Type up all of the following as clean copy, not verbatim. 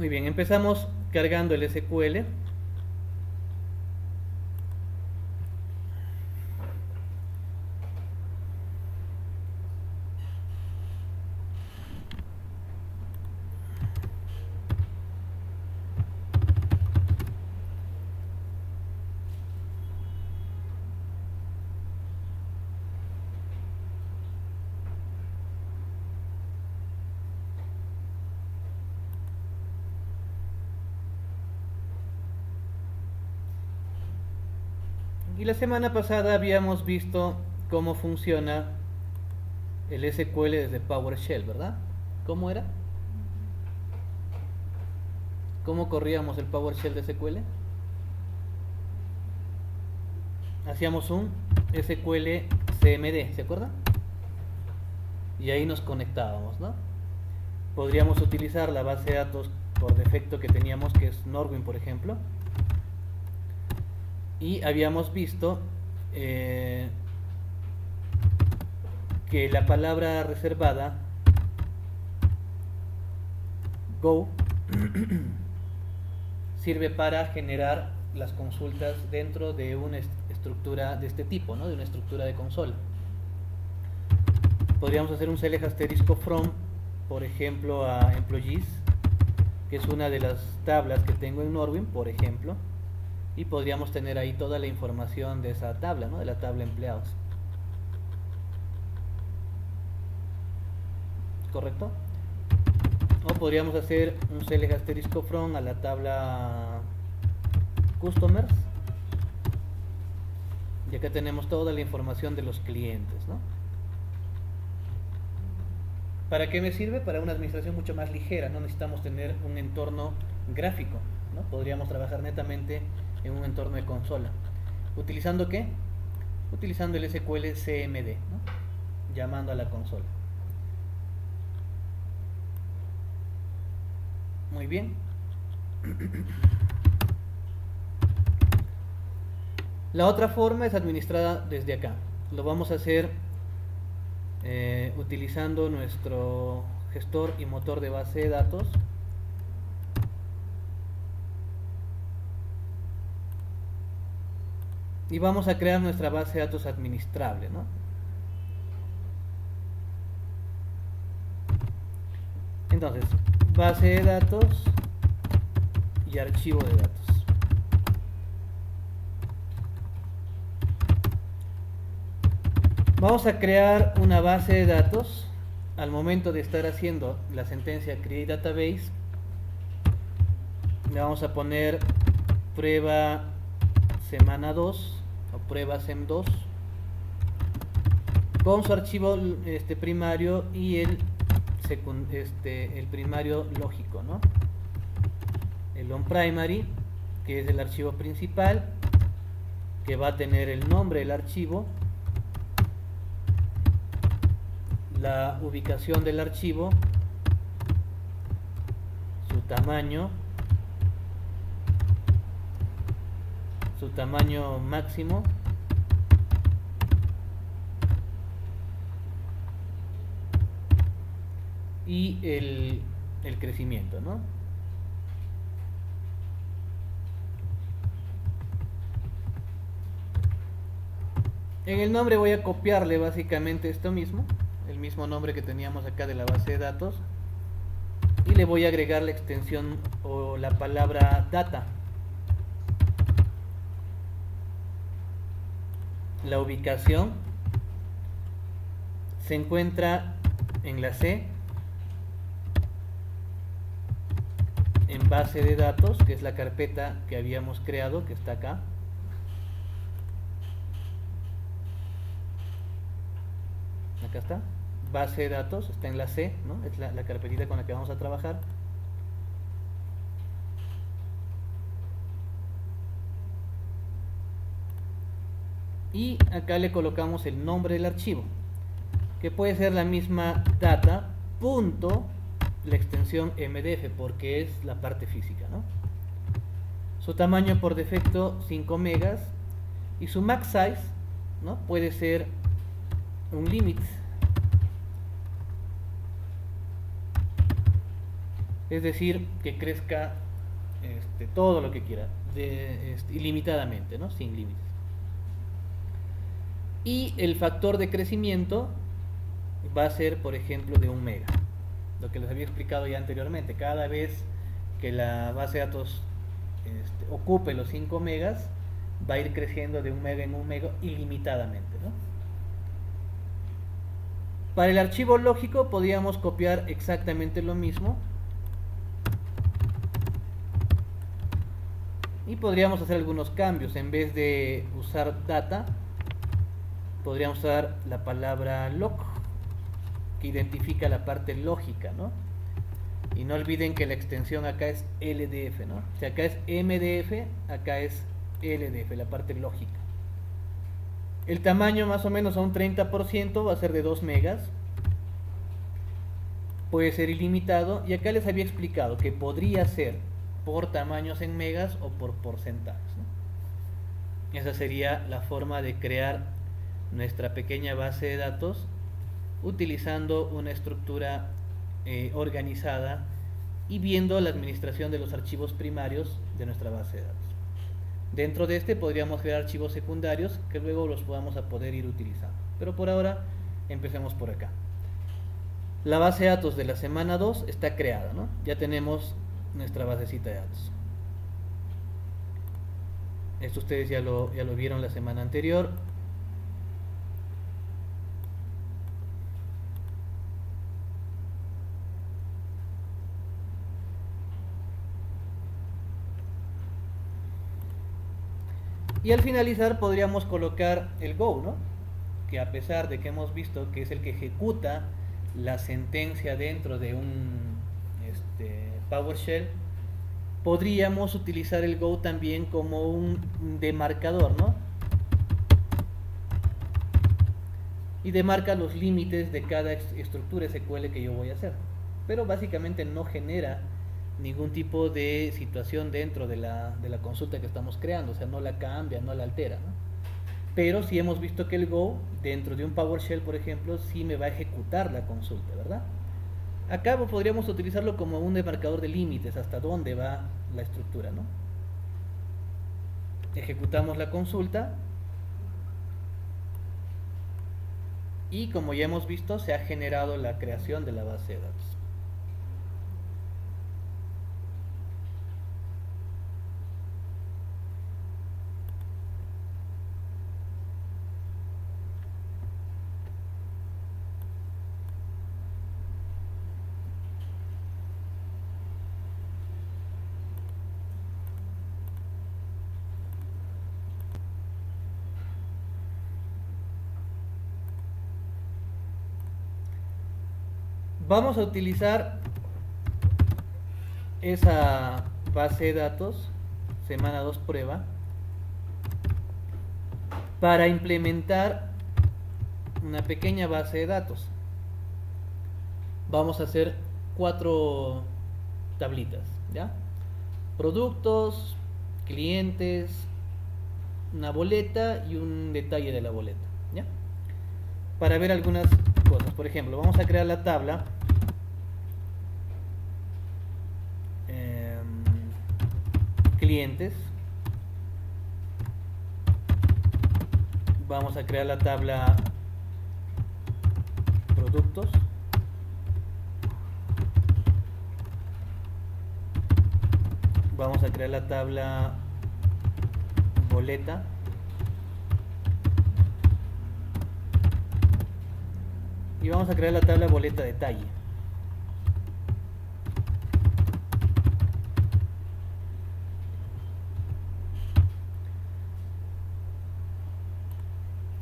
Muy bien, empezamos cargando el SQL. Y la semana pasada habíamos visto cómo funciona el SQL desde PowerShell, ¿verdad? ¿Cómo era? ¿Cómo corríamos el PowerShell de SQL? Hacíamos un SQL CMD, ¿se acuerdan? Y ahí nos conectábamos, ¿no? Podríamos utilizar la base de datos por defecto que teníamos, que es Norwin, por ejemplo. Y habíamos visto que la palabra reservada go sirve para generar las consultas dentro de una estructura de este tipo, ¿no? De una estructura de consola. Podríamos hacer un select asterisco from, por ejemplo, a employees, que es una de las tablas que tengo en Norwin, por ejemplo, y podríamos tener ahí toda la información de esa tabla, ¿no? De la tabla empleados. ¿Correcto? O podríamos hacer un select asterisco from a la tabla customers, y acá tenemos toda la información de los clientes, ¿no? ¿Para qué me sirve? Para una administración mucho más ligera, no necesitamos tener un entorno gráfico, ¿no? Podríamos trabajar netamente en un entorno de consola. ¿Utilizando qué? Utilizando el SQL CMD, ¿no? Llamando a la consola. Muy bien. La otra forma es administrada desde acá. Lo vamos a hacer utilizando nuestro gestor y motor de base de datos. Y vamos a crear nuestra base de datos administrable, ¿no? Entonces, base de datos y archivo de datos. Vamos a crear una base de datos. Al momento de estar haciendo la sentencia create database, le vamos a poner prueba semana 2 o prueba sem2 con su archivo primario y el primario lógico, ¿no? El onPrimary, que es el archivo principal, que va a tener el nombre del archivo, la ubicación del archivo, su tamaño máximo, y el crecimiento, ¿no? En el nombre voy a copiarle básicamente esto mismo, el mismo nombre que teníamos acá de la base de datos, y le voy a agregar la extensión o la palabra data. La ubicación se encuentra en la C, en base de datos, que es la carpeta que habíamos creado, que está acá. Acá está, base de datos, está en la C, ¿no? Es la carpetita con la que vamos a trabajar. Y acá le colocamos el nombre del archivo, que puede ser la misma data, punto, la extensión MDF, porque es la parte física, ¿no? Su tamaño por defecto 5 megas y su max size, ¿no? Puede ser un limit. es decir, que crezca todo lo que quiera, ilimitadamente, ¿no? Sin límites. Y el factor de crecimiento va a ser, por ejemplo, de 1 mega. Lo que les había explicado ya anteriormente. Cada vez que la base de datos ocupe los 5 megas, va a ir creciendo de 1 mega en 1 mega ilimitadamente, ¿no? Para el archivo lógico podríamos copiar exactamente lo mismo y podríamos hacer algunos cambios. En vez de usar data, podríamos usar la palabra log, que identifica la parte lógica, ¿no? Y no olviden que la extensión acá es LDF, ¿no? Si acá es MDF, acá es LDF, la parte lógica. El tamaño más o menos a un 30% va a ser de 2 megas. Puede ser ilimitado. Y acá les había explicado que podría ser por tamaños en megas o por porcentajes, ¿no? Esa sería la forma de crear nuestra pequeña base de datos utilizando una estructura organizada y viendo la administración de los archivos primarios de nuestra base de datos. Dentro de podríamos crear archivos secundarios que luego los podamos a poder ir utilizando. Pero por ahora empecemos por acá. La base de datos de la semana 2 está creada, ¿no? Ya tenemos nuestra basecita de datos. Esto ustedes ya lo vieron la semana anterior. Y al finalizar podríamos colocar el go, ¿no? Que a pesar de que hemos visto que es el que ejecuta la sentencia dentro de un PowerShell, podríamos utilizar el go también como un demarcador, ¿no? Y demarca los límites de cada estructura SQL que yo voy a hacer. Pero básicamente no genera ningún tipo de situación dentro de la consulta que estamos creando, o sea, no la cambia, no la altera, ¿no? Pero sí hemos visto que el go, dentro de un PowerShell, por ejemplo, sí me va a ejecutar la consulta, ¿verdad? Acá podríamos utilizarlo como un demarcador de límites, hasta dónde va la estructura, ¿no? Ejecutamos la consulta y como ya hemos visto, se ha generado la creación de la base de datos. Vamos a utilizar esa base de datos, semana 2 prueba, para implementar una pequeña base de datos. Vamos a hacer 4 tablitas, ¿ya? Productos, clientes, una boleta y un detalle de la boleta, ¿ya? Para ver algunas cosas. Por ejemplo, vamos a crear la tabla clientes. Vamos a crear la tabla productos. Vamos a crear la tabla boleta. Y vamos a crear la tabla boleta detalle.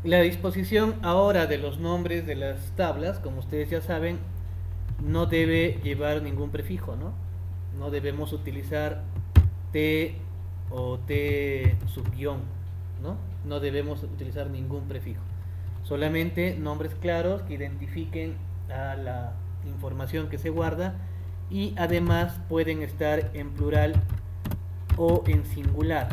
La disposición ahora de los nombres de las tablas, como ustedes ya saben, no debe llevar ningún prefijo, ¿no? No debemos utilizar T o T subguión, ¿no? No debemos utilizar ningún prefijo. Solamente nombres claros que identifiquen a la información que se guarda y además pueden estar en plural o en singular.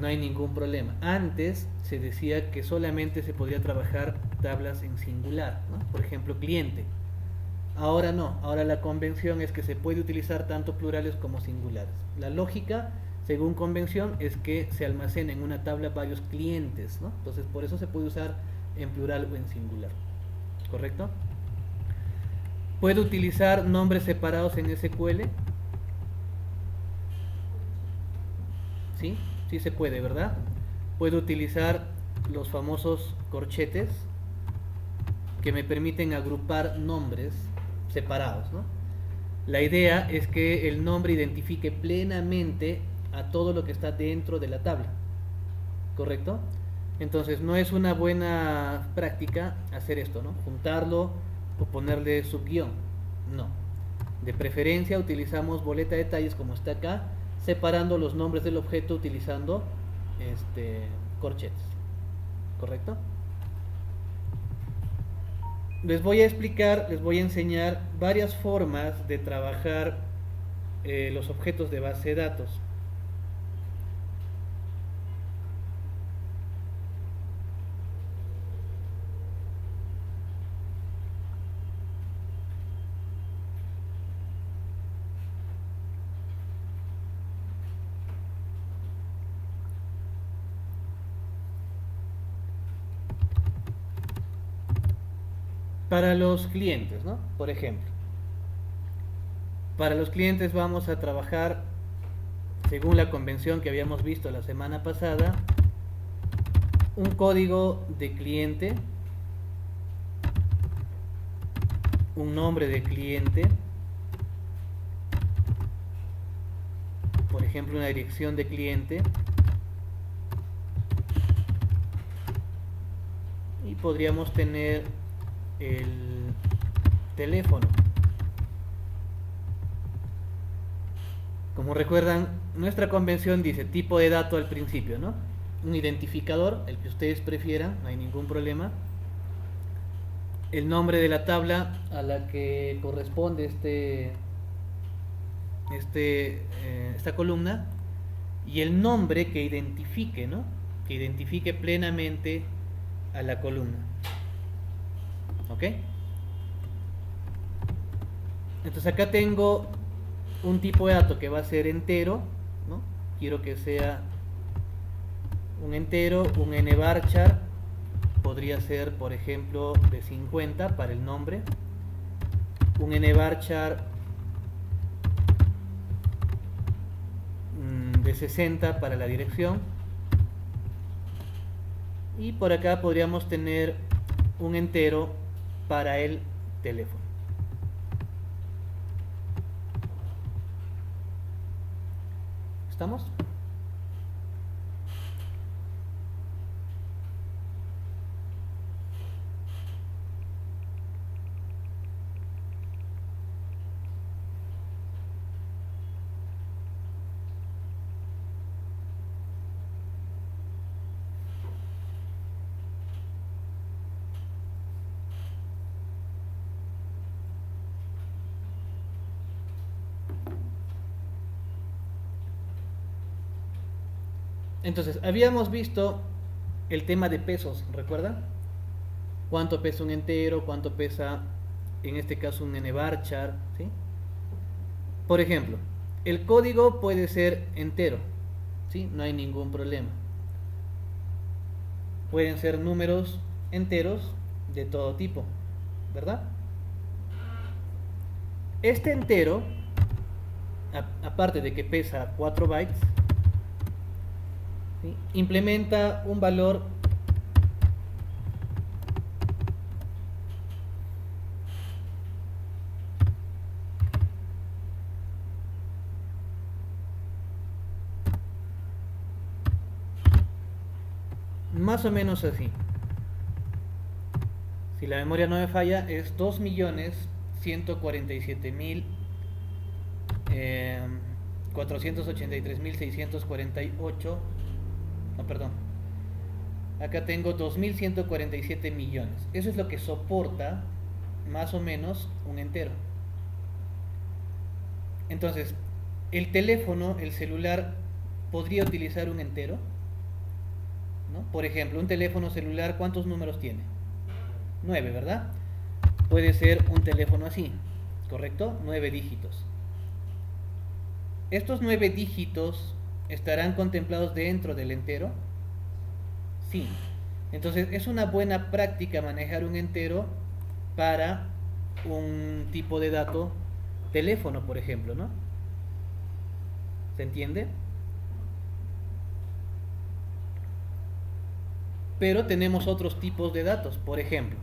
No hay ningún problema. Antes se decía que solamente se podía trabajar tablas en singular, ¿no? Por ejemplo, cliente. Ahora no, ahora la convención es que se puede utilizar tanto plurales como singulares. La lógica, según convención, es que se almacenen en una tabla varios clientes, ¿no? Entonces por eso se puede usar en plural o en singular, ¿correcto? ¿Puedo utilizar nombres separados en SQL? Sí, sí se puede, ¿verdad? Puedo utilizar los famosos corchetes que me permiten agrupar nombres separados, ¿no? La idea es que el nombre identifique plenamente a todo lo que está dentro de la tabla, ¿correcto? Entonces no es una buena práctica hacer esto, ¿no? Juntarlo o ponerle subguión, no. De preferencia utilizamos boleta de detalles como está acá, separando los nombres del objeto utilizando corchetes, ¿correcto? Les voy a explicar, les voy a enseñar varias formas de trabajar los objetos de base de datos. Para los clientes, ¿no? Por ejemplo, para los clientes vamos a trabajar, según la convención que habíamos visto la semana pasada, un código de cliente, un nombre de cliente, por ejemplo una dirección de cliente, y podríamos tener el teléfono. Como recuerdan, nuestra convención dice tipo de dato al principio, ¿no? Un identificador, el que ustedes prefieran, no hay ningún problema. El nombre de la tabla a la que corresponde esta columna y el nombre que identifique, ¿no? Que identifique plenamente a la columna. ¿Ok? Entonces acá tengo un tipo de dato que va a ser entero, ¿no? Quiero que sea un entero, un nvarchar, podría ser por ejemplo de 50 para el nombre, un nvarchar de 60 para la dirección, y por acá podríamos tener un entero para el teléfono. ¿Estamos? Entonces, habíamos visto el tema de pesos, ¿recuerdan? ¿Cuánto pesa un entero? ¿Cuánto pesa, en este caso, un nvarchar? ¿Sí? Por ejemplo, el código puede ser entero, ¿sí? No hay ningún problema. Pueden ser números enteros de todo tipo, ¿verdad? Este entero, aparte de que pesa 4 bytes, ¿sí? Implementa un valor más o menos así. Si la memoria no me falla, es 2.147.483.648. No, perdón. Acá tengo 2.147 millones. Eso es lo que soporta más o menos un entero. Entonces, el teléfono, el celular, podría utilizar un entero, ¿no? Por ejemplo, un teléfono celular, ¿cuántos números tiene? 9, ¿verdad? puede ser un teléfono así, ¿correcto? 9 dígitos. ¿Estos 9 dígitos estarán contemplados dentro del entero? Sí. Entonces es una buena práctica manejar un entero para un tipo de dato, teléfono, por ejemplo, ¿no? ¿Se entiende? Pero tenemos otros tipos de datos. Por ejemplo,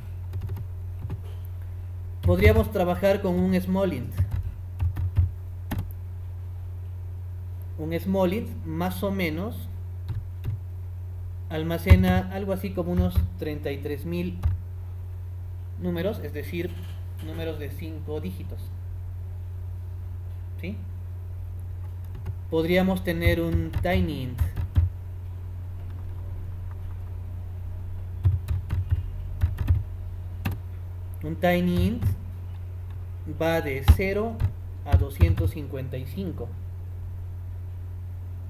podríamos trabajar con un small int. Un small int más o menos almacena algo así como unos 33.000 números, es decir, números de 5 dígitos. ¿Sí? Podríamos tener un tiny int. Un tiny int va de 0 a 255.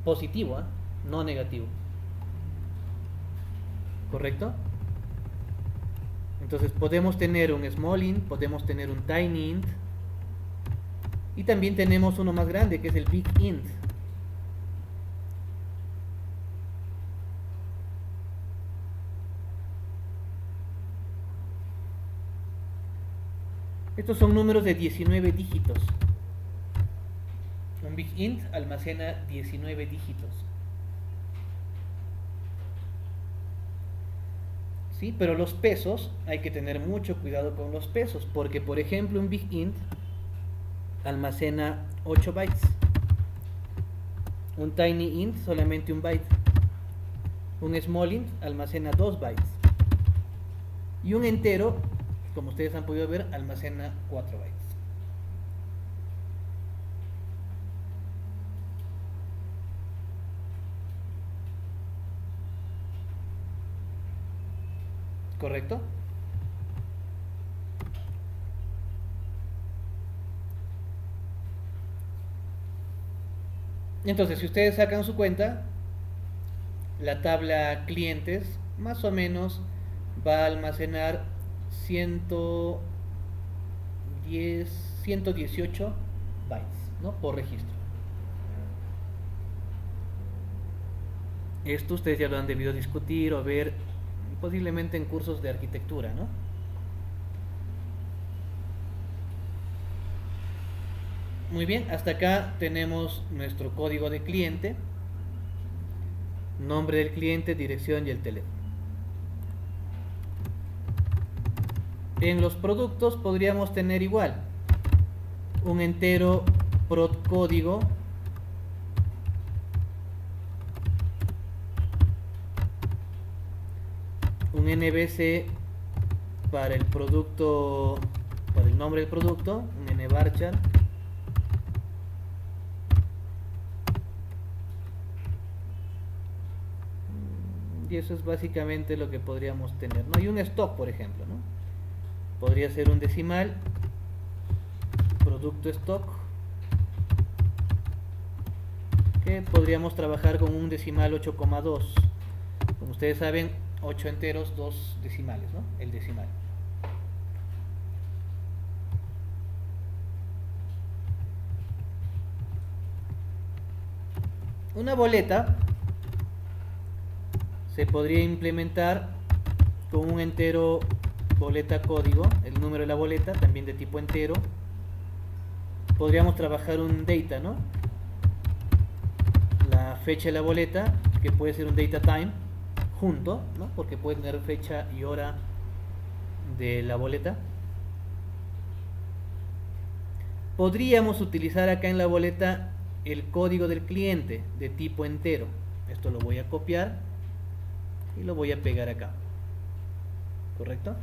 Positivo, ¿eh? No negativo. ¿Correcto? Entonces podemos tener un small int, podemos tener un tiny int, y también tenemos uno más grande que es el big int. Estos son números de 19 dígitos. Un big int almacena 19 dígitos. ¿Sí? Pero los pesos, hay que tener mucho cuidado con los pesos, porque por ejemplo un big int almacena 8 bytes. Un tiny int solamente un byte. Un small int almacena 2 bytes. Y un entero, como ustedes han podido ver, almacena 4 bytes. ¿Correcto? Entonces, si ustedes sacan su cuenta, la tabla clientes más o menos va a almacenar 118 bytes, ¿no? Por registro. Esto ustedes ya lo han debido discutir o ver posiblemente en cursos de arquitectura, ¿no? Muy bien, hasta acá tenemos nuestro código de cliente, nombre del cliente, dirección y el teléfono. En los productos podríamos tener igual un entero prod código un NVC para el producto, para el nombre del producto, un nvarchar, y eso es básicamente lo que podríamos tener, ¿no? Y un stock, por ejemplo, ¿no? Podría ser un decimal, producto stock, que podríamos trabajar con un decimal 8,2. Como ustedes saben, 8 enteros, 2 decimales, ¿no? El decimal. Una boleta se podría implementar con un entero boleta código, el número de la boleta, también de tipo entero. Podríamos trabajar un data, ¿no? La fecha de la boleta, que puede ser un data time, junto, ¿no? Porque puede tener fecha y hora de la boleta. Podríamos utilizar acá en la boleta el código del cliente de tipo entero. Esto lo voy a copiar y lo voy a pegar acá. ¿Correcto?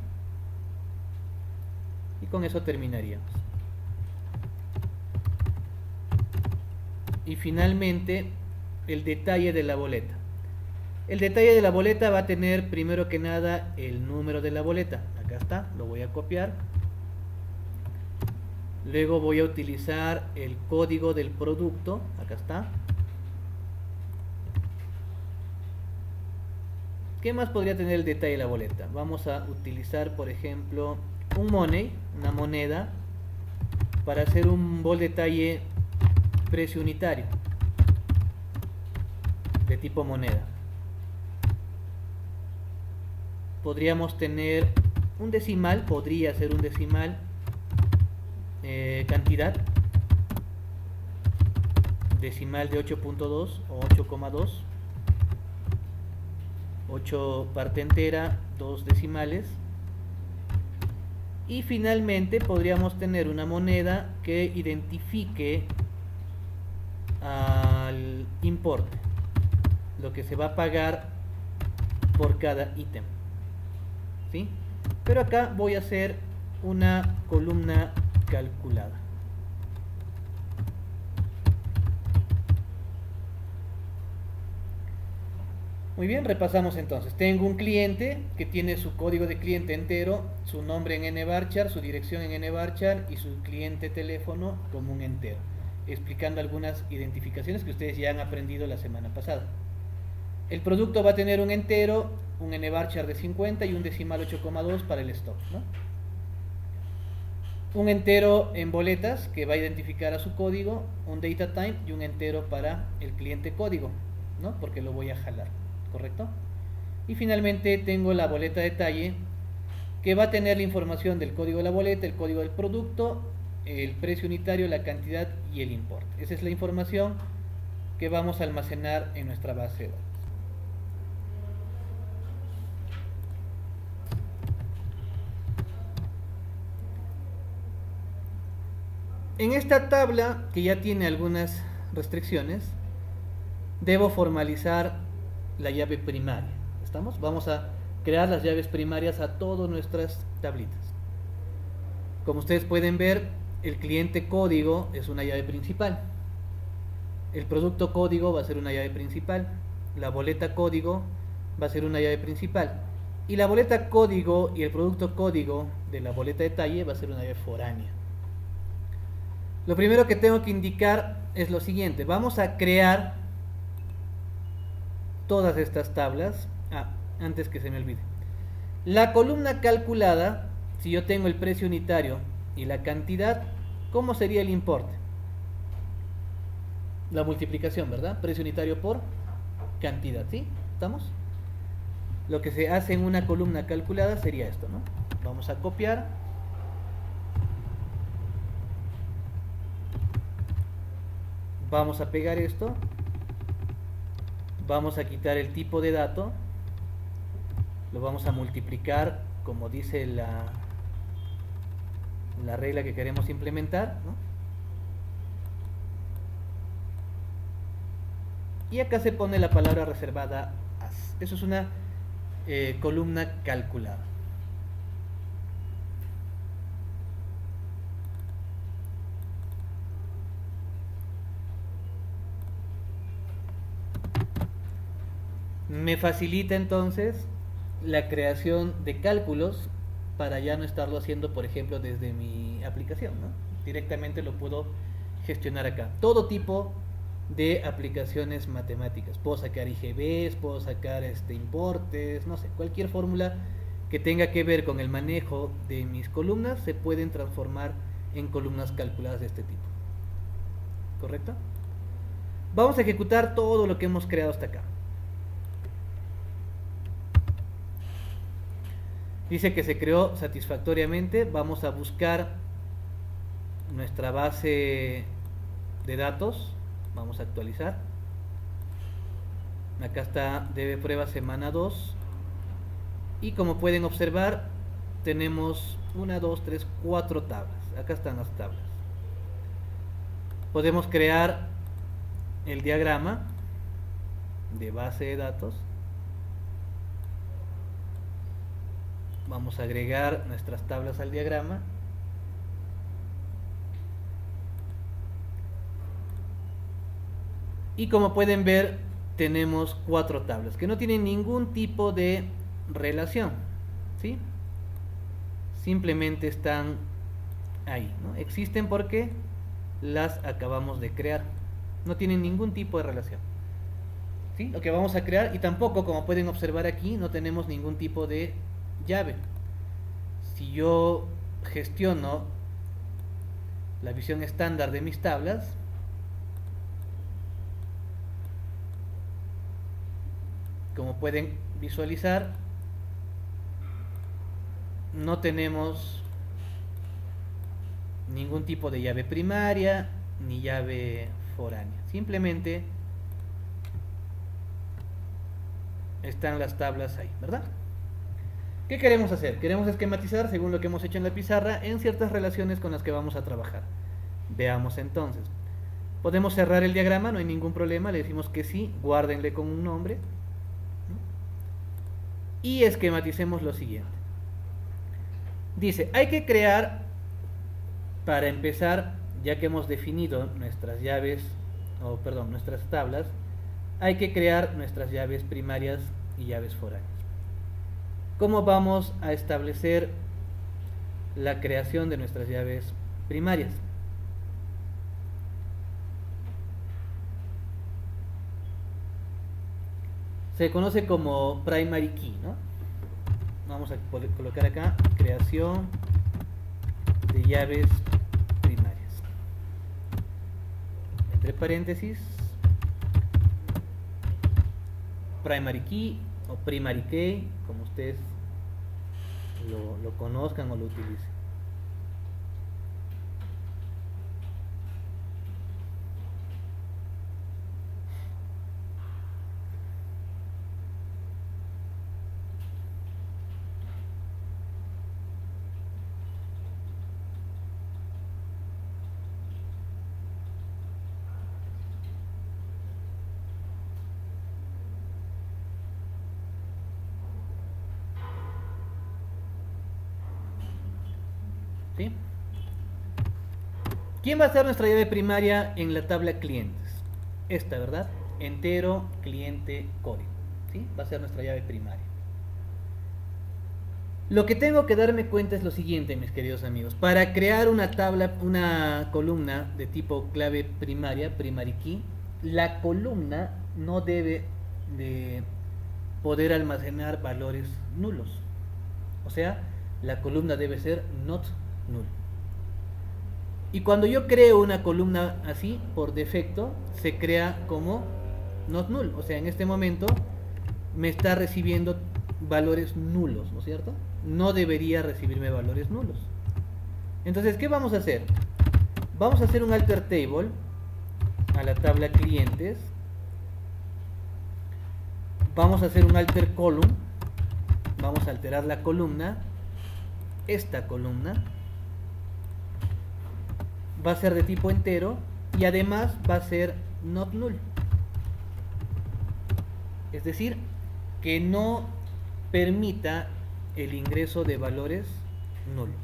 Y con eso terminaríamos. Y finalmente, el detalle de la boleta. El detalle de la boleta va a tener primero que nada el número de la boleta. Acá está, lo voy a copiar. Luego voy a utilizar el código del producto. Acá está. ¿Qué más podría tener el detalle de la boleta? Vamos a utilizar, por ejemplo, un money, una moneda, para hacer un bol detalle precio unitario de tipo moneda. Podríamos tener un decimal, podría ser un decimal, cantidad decimal de 8.2 o 8,2, 8 parte entera, 2 decimales. Y finalmente podríamos tener una moneda que identifique al importe, lo que se va a pagar por cada ítem, ¿sí? Pero acá voy a hacer una columna calculada. Muy bien, repasamos entonces. Tengo un cliente que tiene su código de cliente entero, su nombre en nvarchar, su dirección en nvarchar y su cliente teléfono como un entero, explicando algunas identificaciones que ustedes ya han aprendido la semana pasada. El producto va a tener un entero, un nvarchar de 50 y un decimal 8,2 para el stock, ¿no? Un entero en boletas que va a identificar a su código, un data type y un entero para el cliente código, ¿no? Porque lo voy a jalar. ¿Correcto? Y finalmente tengo la boleta detalle que va a tener la información del código de la boleta, el código del producto, el precio unitario, la cantidad y el importe. Esa es la información que vamos a almacenar en nuestra base de datos. En esta tabla, que ya tiene algunas restricciones, debo formalizar la llave primaria. ¿Estamos? Vamos a crear las llaves primarias a todas nuestras tablitas. Como ustedes pueden ver, el cliente código es una llave principal. El producto código va a ser una llave principal. La boleta código va a ser una llave principal. Y la boleta código y el producto código de la boleta detalle va a ser una llave foránea. Lo primero que tengo que indicar es lo siguiente. Vamos a crear todas estas tablas. Antes que se me olvide, la columna calculada, si yo tengo el precio unitario y la cantidad, ¿cómo sería el importe? La multiplicación, ¿verdad? Precio unitario por cantidad, ¿sí? ¿Estamos? Lo que se hace en una columna calculada sería esto, ¿no? Vamos a copiar. Vamos a pegar esto. Vamos a quitar el tipo de dato, lo vamos a multiplicar como dice la regla que queremos implementar, ¿no? Y acá se pone la palabra reservada as. Eso es una columna calculada. Me facilita entonces la creación de cálculos para ya no estarlo haciendo, por ejemplo, desde mi aplicación, ¿no? Directamente lo puedo gestionar acá. Todo tipo de aplicaciones matemáticas. Puedo sacar IGBs, puedo sacar importes, no sé, cualquier fórmula que tenga que ver con el manejo de mis columnas se pueden transformar en columnas calculadas de este tipo. ¿Correcto? Vamos a ejecutar todo lo que hemos creado hasta acá. Dice que se creó satisfactoriamente. Vamos a buscar nuestra base de datos. Vamos a actualizar. Acá está DB prueba semana 2. Y como pueden observar, tenemos 1, 2, 3, 4 tablas. Acá están las tablas. Podemos crear el diagrama de base de datos. Vamos a agregar nuestras tablas al diagrama. Y como pueden ver, tenemos 4 tablas que no tienen ningún tipo de relación, ¿sí? Simplemente están ahí, ¿no? Existen porque las acabamos de crear. No tienen ningún tipo de relación, ¿sí? Lo que vamos a crear, y tampoco, como pueden observar aquí, no tenemos ningún tipo de llave. Si yo gestiono la visión estándar de mis tablas, como pueden visualizar, no tenemos ningún tipo de llave primaria ni llave foránea, simplemente están las tablas ahí, ¿verdad? ¿Qué queremos hacer? Queremos esquematizar, según lo que hemos hecho en la pizarra, en ciertas relaciones con las que vamos a trabajar. Veamos entonces. Podemos cerrar el diagrama, no hay ningún problema, le decimos que sí, guárdenle con un nombre. Y esquematicemos lo siguiente. Dice, hay que crear, para empezar, ya que hemos definido nuestras llaves, nuestras tablas, hay que crear nuestras llaves primarias y llaves foráneas. ¿Cómo vamos a establecer la creación de nuestras llaves primarias? Se conoce como primary key, ¿no? Vamos a colocar acá creación de llaves primarias. Entre paréntesis, primary key o primary key, como ustedes lo conozcan o lo utilicen. ¿Sí? ¿Quién va a ser nuestra llave primaria en la tabla clientes? Esta, ¿verdad? Entero, cliente, código. ¿Sí? Va a ser nuestra llave primaria. Lo que tengo que darme cuenta es lo siguiente, mis queridos amigos. Para crear una tabla, una columna de tipo clave primaria, primary key, la columna no debe de poder almacenar valores nulos. O sea, la columna debe ser not null. Y cuando yo creo una columna así, por defecto, se crea como not null. O sea, en este momento me está recibiendo valores nulos, ¿no es cierto? No debería recibirme valores nulos. Entonces, ¿qué vamos a hacer? Vamos a hacer un alter table a la tabla clientes. Vamos a hacer un alter column. Vamos a alterar la columna. Esta columna va a ser de tipo entero y además va a ser not null. Es decir, que no permita el ingreso de valores nulos.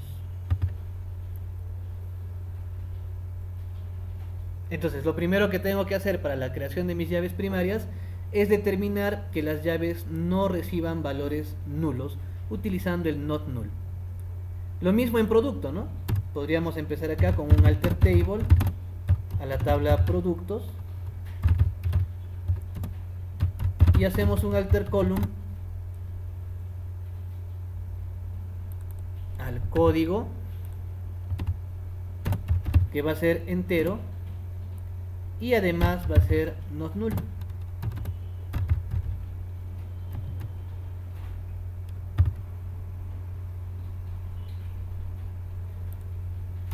Entonces, lo primero que tengo que hacer para la creación de mis llaves primarias es determinar que las llaves no reciban valores nulos utilizando el not null. Lo mismo en producto, ¿no? Podríamos empezar acá con un alter table a la tabla productos y hacemos un alter column al código, que va a ser entero y además va a ser not null.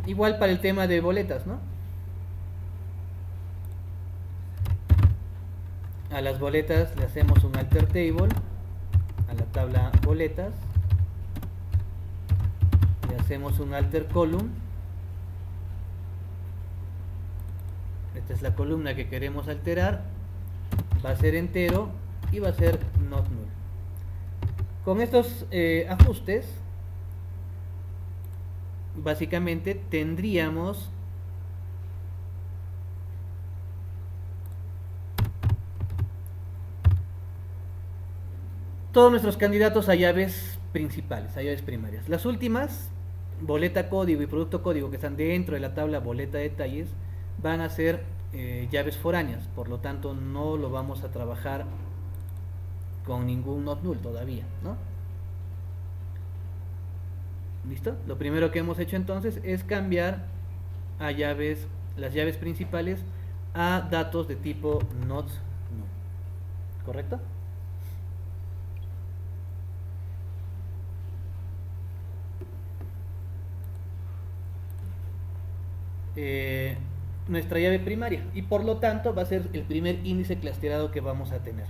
Igual para el tema de boletas, ¿no? A las boletas le hacemos un alter table a la tabla boletas, le hacemos un alter column. Esta es la columna que queremos alterar, va a ser entero y va a ser not null. Con estos ajustes básicamente tendríamos todos nuestros candidatos a llaves principales, a llaves primarias. Las últimas, boleta código y producto código, que están dentro de la tabla boleta detalles, van a ser llaves foráneas, por lo tanto no lo vamos a trabajar con ningún not null todavía, ¿no? ¿Listo? Lo primero que hemos hecho entonces es cambiar a las llaves principales a datos de tipo not null. ¿Correcto? Nuestra llave primaria, y por lo tanto va a ser el primer índice clusterado que vamos a tener.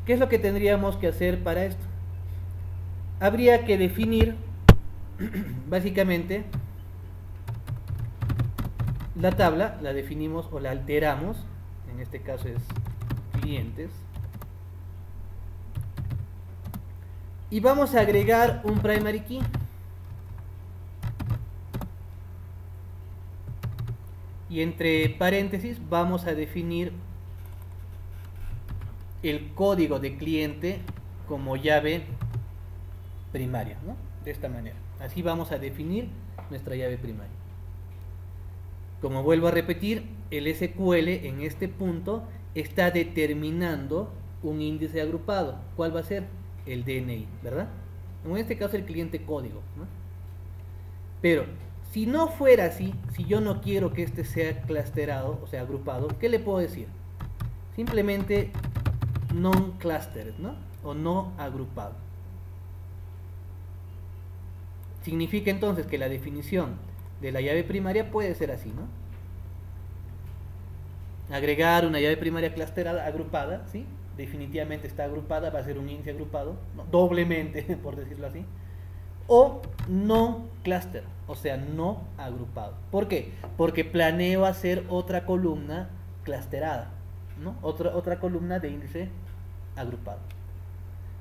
¿Qué es lo que tendríamos que hacer para esto? Habría que definir básicamente la tabla, la definimos o la alteramos, en este caso es clientes, y vamos a agregar un primary key. Y entre paréntesis vamos a definir el código de cliente como llave primaria, ¿no? De esta manera. Así vamos a definir nuestra llave primaria. Como vuelvo a repetir, el SQL en este punto está determinando un índice agrupado. ¿Cuál va a ser? El DNI, ¿verdad? En este caso el cliente código, ¿no? Pero si no fuera así, si yo no quiero que este sea clusterado, o sea agrupado, ¿qué le puedo decir? Simplemente non-clustered, ¿no? O no agrupado. Significa entonces que la definición de la llave primaria puede ser así, ¿no? Agregar una llave primaria clusterada, agrupada, ¿sí? Definitivamente está agrupada, va a ser un índice agrupado, ¿no? Doblemente, por decirlo así. O no cluster, o sea, no agrupado. ¿Por qué? Porque planeo hacer otra columna clusterada, ¿no? Otra columna de índice agrupado.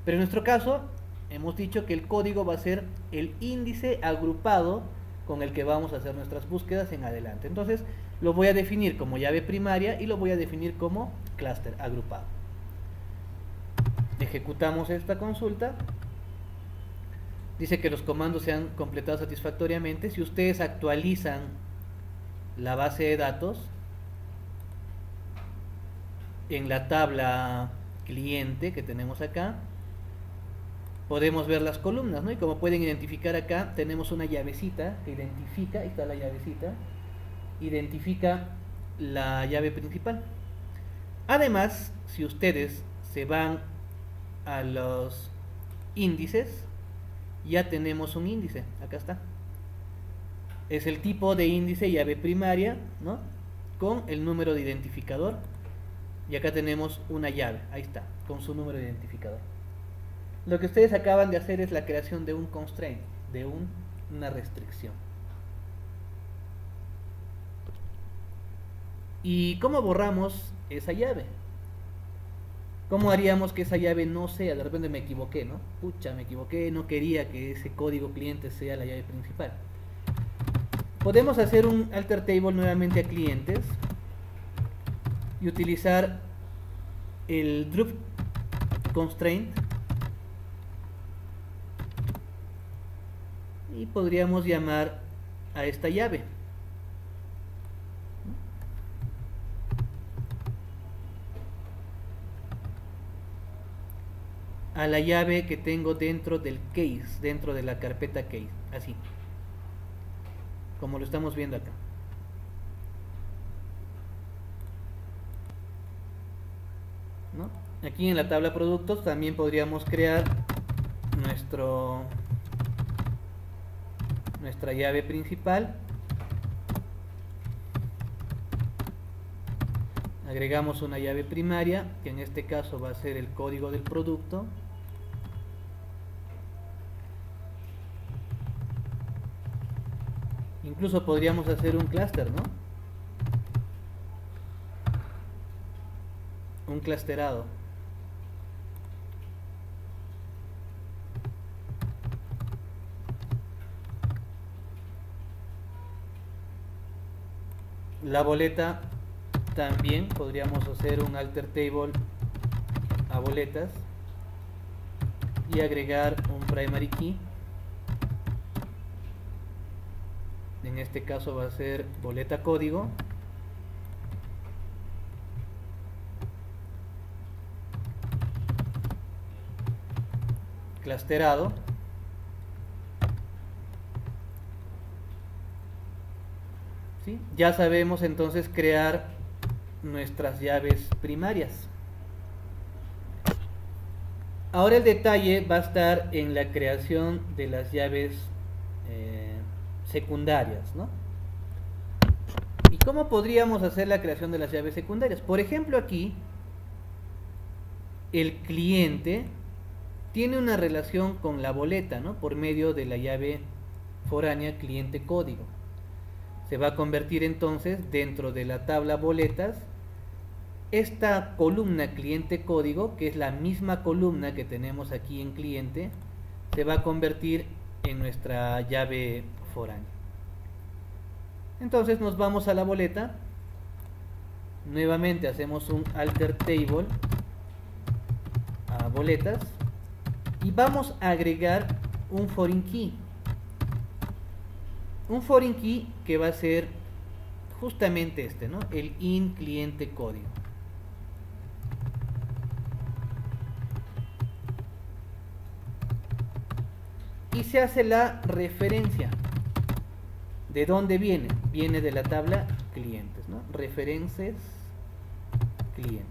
Pero en nuestro caso, hemos dicho que el código va a ser el índice agrupado con el que vamos a hacer nuestras búsquedas en adelante. Entonces, lo voy a definir como llave primaria y lo voy a definir como clúster agrupado. Ejecutamos esta consulta. Dice que los comandos se han completado satisfactoriamente. Si ustedes actualizan la base de datos en la tabla cliente que tenemos acá, podemos ver las columnas, ¿no? Y como pueden identificar acá, tenemos una llavecita que identifica, ahí está la llavecita, identifica la llave principal. Además, si ustedes se van a los índices, ya tenemos un índice, acá está. Es el tipo de índice llave primaria, ¿no? Con el número de identificador. Y acá tenemos una llave, ahí está, con su número de identificador. Lo que ustedes acaban de hacer es la creación de un constraint, de una restricción. ¿Y cómo borramos esa llave? ¿Cómo haríamos que esa llave no sea? De repente me equivoqué, ¿no? Pucha, me equivoqué, no quería que ese código cliente sea la llave principal. Podemos hacer un alter table nuevamente a clientes y utilizar el drop constraint y podríamos llamar a esta llave a la llave que tengo dentro del case, dentro de la carpeta case, así como lo estamos viendo acá. ¿No? Aquí en la tabla productos también podríamos crear nuestra llave principal. Agregamos una llave primaria, que en este caso va a ser el código del producto. Incluso podríamos hacer un clúster, ¿no? Un clusterado. La boleta también podríamos hacer un alter table a boletas y agregar un primary key. En este caso va a ser boleta código. Clusterado. ¿sí? Ya sabemos entonces crear nuestras llaves primarias. Ahora el detalle va a estar en la creación de las llaves secundarias, ¿no? ¿Y cómo podríamos hacer la creación de las llaves secundarias? Por ejemplo, aquí el cliente tiene una relación con la boleta, ¿no? Por medio de la llave foránea cliente código. Se va a convertir entonces dentro de la tabla boletas esta columna cliente código, que es la misma columna que tenemos aquí en cliente, se va a convertir en nuestra llave foránea. Entonces nos vamos a la boleta, nuevamente hacemos un alter table a boletas y vamos a agregar un foreign key. Un foreign key que va a ser justamente este, ¿no? El in cliente código. Y se hace la referencia. ¿De dónde viene? Viene de la tabla clientes, ¿no? Referencias clientes.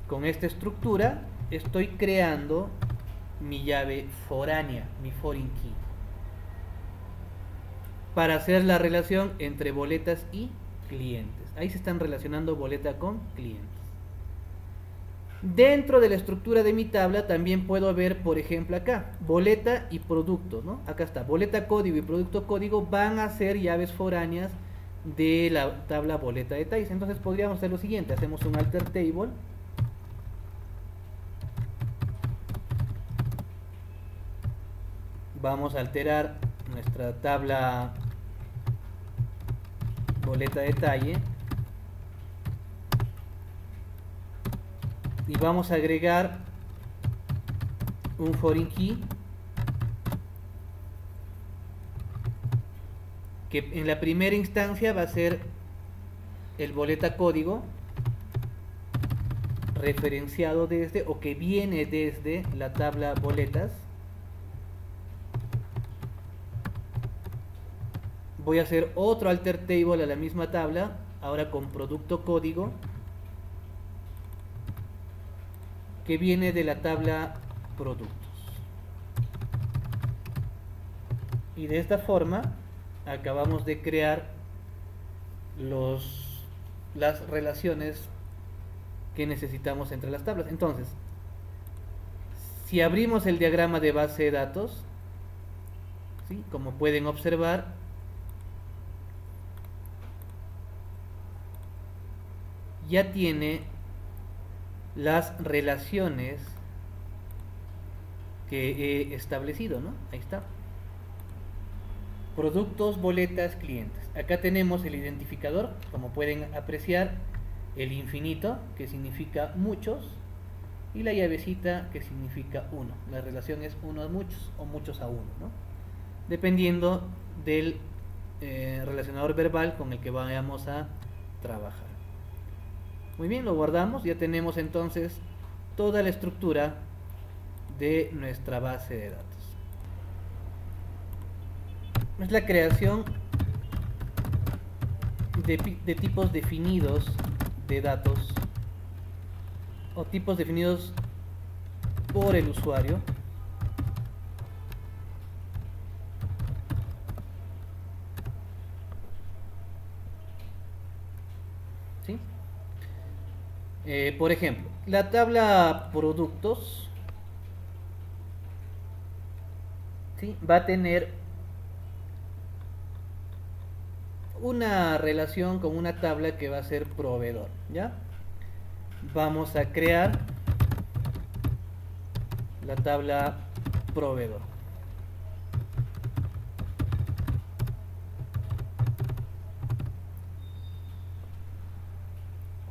Con esta estructura estoy creando mi llave foránea, mi foreign key, para hacer la relación entre boletas y clientes. Ahí se están relacionando boleta con clientes. Dentro de la estructura de mi tabla también puedo ver, por ejemplo, acá, boleta y producto, ¿no? Acá está, boleta código y producto código van a ser llaves foráneas de la tabla boleta detalles. Entonces podríamos hacer lo siguiente, hacemos un alter table. Vamos a alterar nuestra tabla boleta detalle. Y vamos a agregar un foreign key que en la primera instancia va a ser el boleta código referenciado desde o que viene desde la tabla boletas. Voy a hacer otro alter table a la misma tabla, ahora con producto código, que viene de la tabla productos. Y de esta forma acabamos de crear las relaciones que necesitamos entre las tablas. Entonces, si abrimos el diagrama de base de datos, ¿sí? Como pueden observar, ya tiene las relaciones que he establecido, ¿no? Ahí está. Productos, boletas, clientes. Acá tenemos el identificador, como pueden apreciar, el infinito, que significa muchos, y la llavecita, que significa uno. La relación es uno a muchos o muchos a uno, ¿no? Dependiendo del relacionador verbal con el que vayamos a trabajar. Muy bien, lo guardamos. Ya tenemos entonces toda la estructura de nuestra base de datos. Es la creación de tipos definidos de datos o tipos definidos por el usuario. ¿Sí? Por ejemplo, la tabla productos, ¿sí? Va a tener una relación con una tabla que va a ser proveedor, ¿ya? Vamos a crear la tabla proveedor.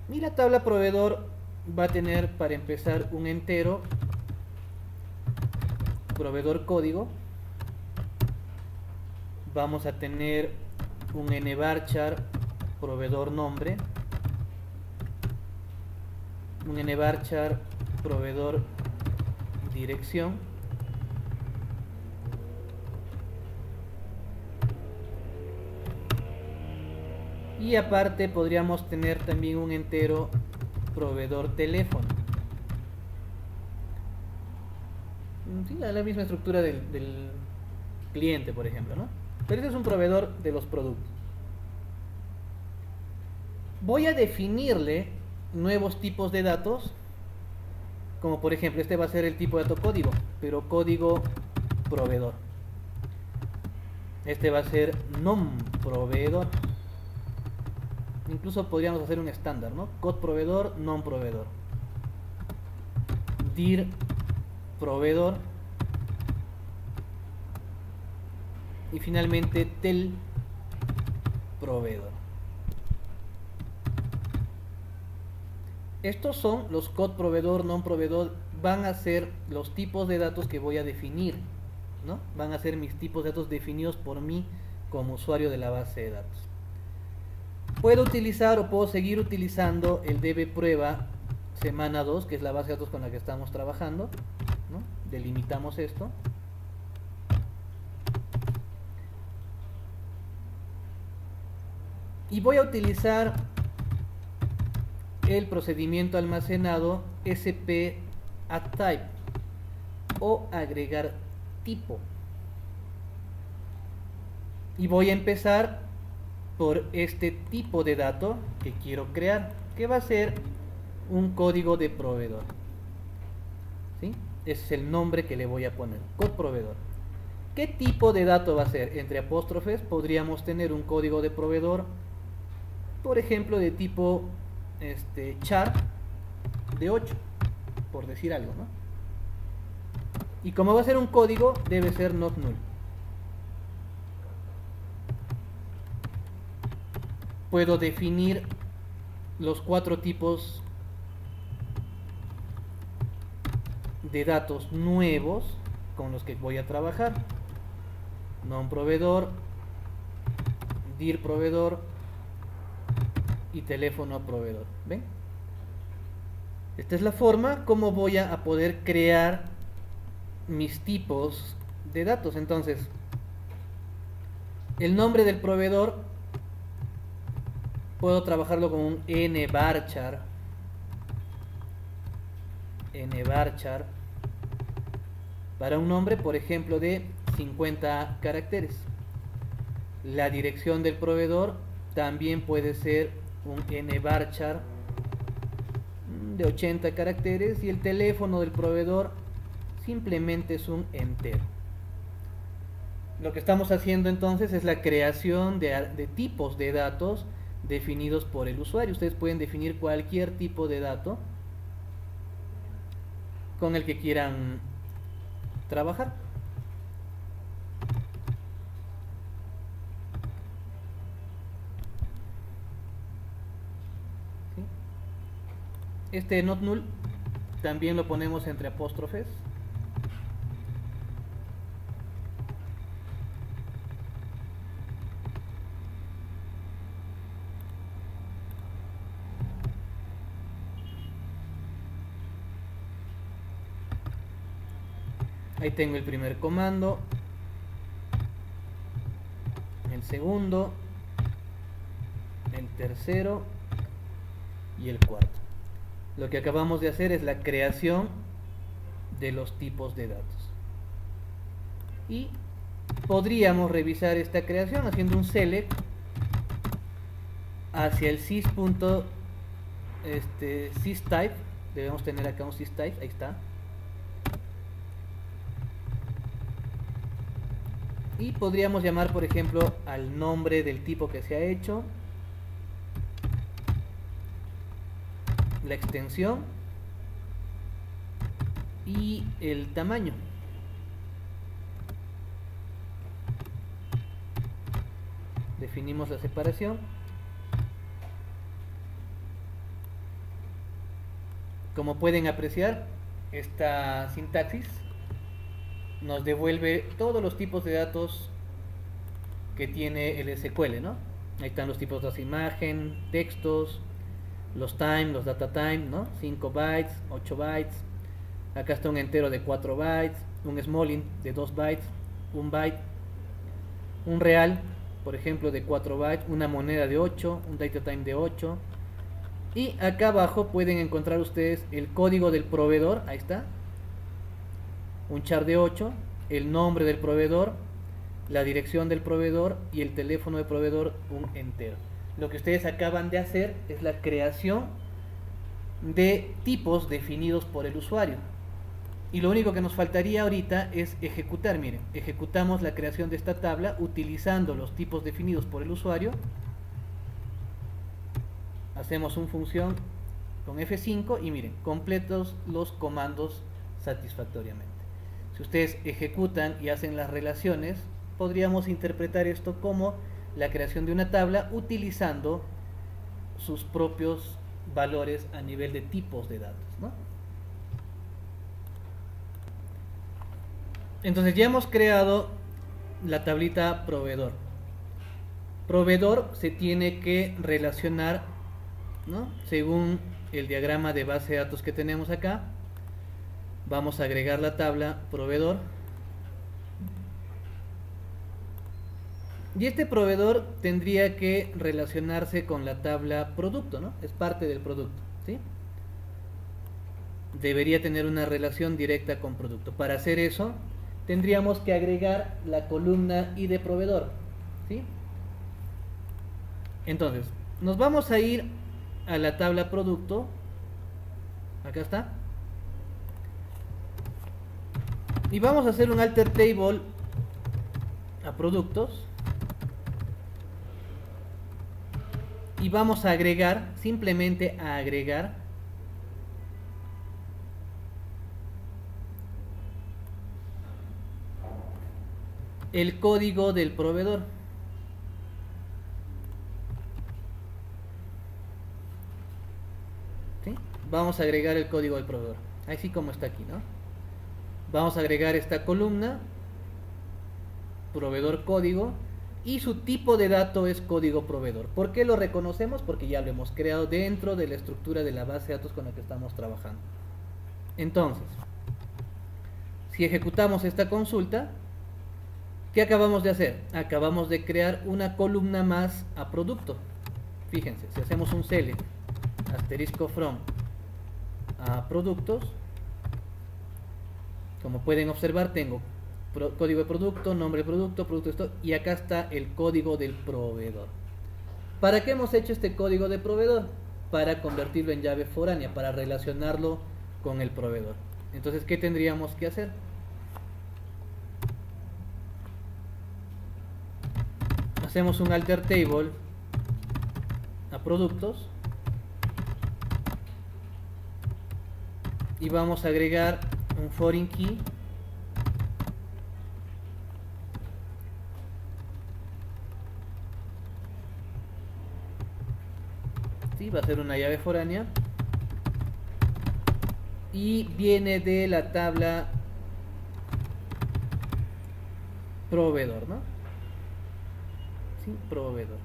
Y la tabla proveedor va a tener, para empezar, un entero, proveedor código. Vamos a tener un nvarchar proveedor nombre, un nvarchar proveedor dirección, Y aparte podríamos tener también un entero proveedor teléfono. Sí, la misma estructura del cliente, por ejemplo, ¿no? Pero este es un proveedor de los productos. Voy a definirle nuevos tipos de datos, como por ejemplo, este va a ser el tipo de dato código, pero código proveedor. Este va a ser nom proveedor. Incluso podríamos hacer un estándar, ¿no? Code proveedor, non proveedor. Dir proveedor. Y finalmente tel proveedor. Estos son los code proveedor, non proveedor, van a ser los tipos de datos que voy a definir, ¿no? Van a ser mis tipos de datos definidos por mí como usuario de la base de datos. Puedo utilizar o puedo seguir utilizando el DB prueba semana 2, que es la base de datos con la que estamos trabajando, ¿no? Delimitamos esto. Y voy a utilizar el procedimiento almacenado sp add type o agregar tipo. Y voy a empezar por este tipo de dato que quiero crear, que va a ser un código de proveedor. ¿Sí? Ese es el nombre que le voy a poner, code proveedor. ¿Qué tipo de dato va a ser? Entre apóstrofes podríamos tener un código de proveedor, por ejemplo, de tipo char de 8, por decir algo, ¿no? Y como va a ser un código, debe ser not null. Puedo definir los 4 tipos de datos nuevos con los que voy a trabajar: non proveedor, dir proveedor y teléfono proveedor. ¿Ven? Esta es la forma como voy a poder crear mis tipos de datos. Entonces, el nombre del proveedor puedo trabajarlo con un nvarchar para un nombre, por ejemplo, de 50 caracteres. La dirección del proveedor también puede ser un nvarchar de 80 caracteres, y el teléfono del proveedor simplemente es un entero. Lo que estamos haciendo entonces es la creación de tipos de datos definidos por el usuario. Ustedes pueden definir cualquier tipo de dato con el que quieran trabajar. ¿Sí? Este not null también lo ponemos entre apóstrofes. Ahí tengo el primer comando, el segundo, el tercero y el cuarto. Lo que acabamos de hacer es la creación de los tipos de datos. Y podríamos revisar esta creación haciendo un select hacia el systype. Debemos tener acá un systype, ahí está. Y podríamos llamar, por ejemplo, al nombre del tipo que se ha hecho, la extensión y el tamaño. Definimos la separación. Como pueden apreciar, esta sintaxis nos devuelve todos los tipos de datos que tiene el SQL, ¿no? Ahí están los tipos de datos: imagen, textos, los time, los data time, ¿no? 5 bytes, 8 bytes. Acá está un entero de 4 bytes, un small int de 2 bytes, 1 byte, un real por ejemplo de 4 bytes, una moneda de 8, un data time de 8. Y acá abajo pueden encontrar ustedes el código del proveedor, ahí está, un char de 8, el nombre del proveedor, la dirección del proveedor y el teléfono del proveedor, un entero. Lo que ustedes acaban de hacer es la creación de tipos definidos por el usuario. Y lo único que nos faltaría ahorita es ejecutar. Miren, ejecutamos la creación de esta tabla utilizando los tipos definidos por el usuario. Hacemos una función con F5 y miren, completos los comandos satisfactoriamente. Si ustedes ejecutan y hacen las relaciones, podríamos interpretar esto como la creación de una tabla utilizando sus propios valores a nivel de tipos de datos, ¿no? Entonces ya hemos creado la tablita proveedor. Proveedor se tiene que relacionar, ¿no?, según el diagrama de base de datos que tenemos acá. Vamos a agregar la tabla proveedor. Y este proveedor tendría que relacionarse con la tabla producto, ¿no? Es parte del producto, ¿sí? Debería tener una relación directa con producto. Para hacer eso, tendríamos que agregar la columna ID de proveedor, ¿sí? Entonces, nos vamos a ir a la tabla producto. Acá está. Y vamos a hacer un alter table a productos. Y vamos a agregar, simplemente a agregar el código del proveedor. ¿Sí? Vamos a agregar el código del proveedor, así como está aquí, ¿no? Vamos a agregar esta columna, proveedor código, y su tipo de dato es código proveedor. ¿Por qué lo reconocemos? Porque ya lo hemos creado dentro de la estructura de la base de datos con la que estamos trabajando. Entonces, si ejecutamos esta consulta, ¿qué acabamos de hacer? Acabamos de crear una columna más a producto. Fíjense, si hacemos un select asterisco from a productos, como pueden observar, tengo código de producto, nombre de producto, producto esto, y acá está el código del proveedor. ¿Para qué hemos hecho este código de proveedor? Para convertirlo en llave foránea, para relacionarlo con el proveedor. Entonces, ¿qué tendríamos que hacer? Hacemos un alter table a productos y vamos a agregar un foreign key ¿sí? Va a ser una llave foránea y viene de la tabla proveedor, ¿no? Sí, proveedor.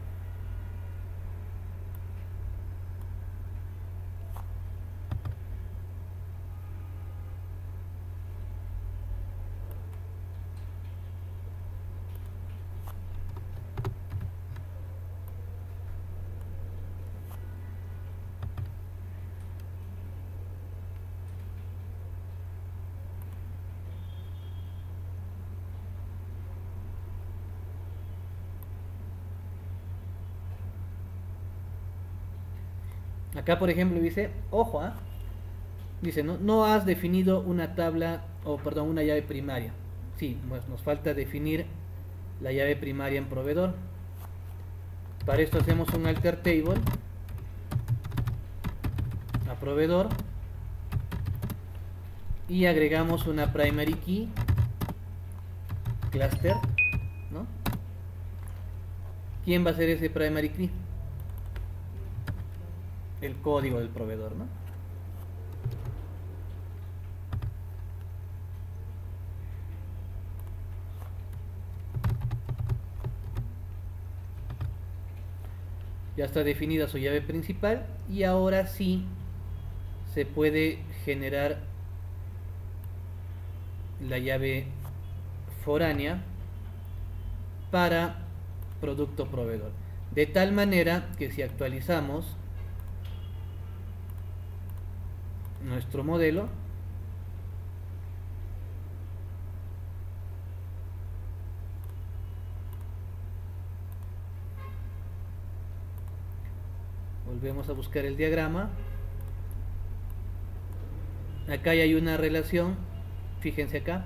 Acá, por ejemplo, dice, ojo, dice, no has definido una tabla, o perdón, una llave primaria. Sí, pues nos falta definir la llave primaria en proveedor. Para esto hacemos un alter table a proveedor y agregamos una primary key cluster, ¿no? ¿Quién va a ser ese primary key? El código del proveedor, ¿no? Ya está definida su llave principal y ahora sí se puede generar la llave foránea para producto proveedor. De tal manera que si actualizamos nuestro modelo, volvemos a buscar el diagrama, acá ya hay una relación, fíjense acá.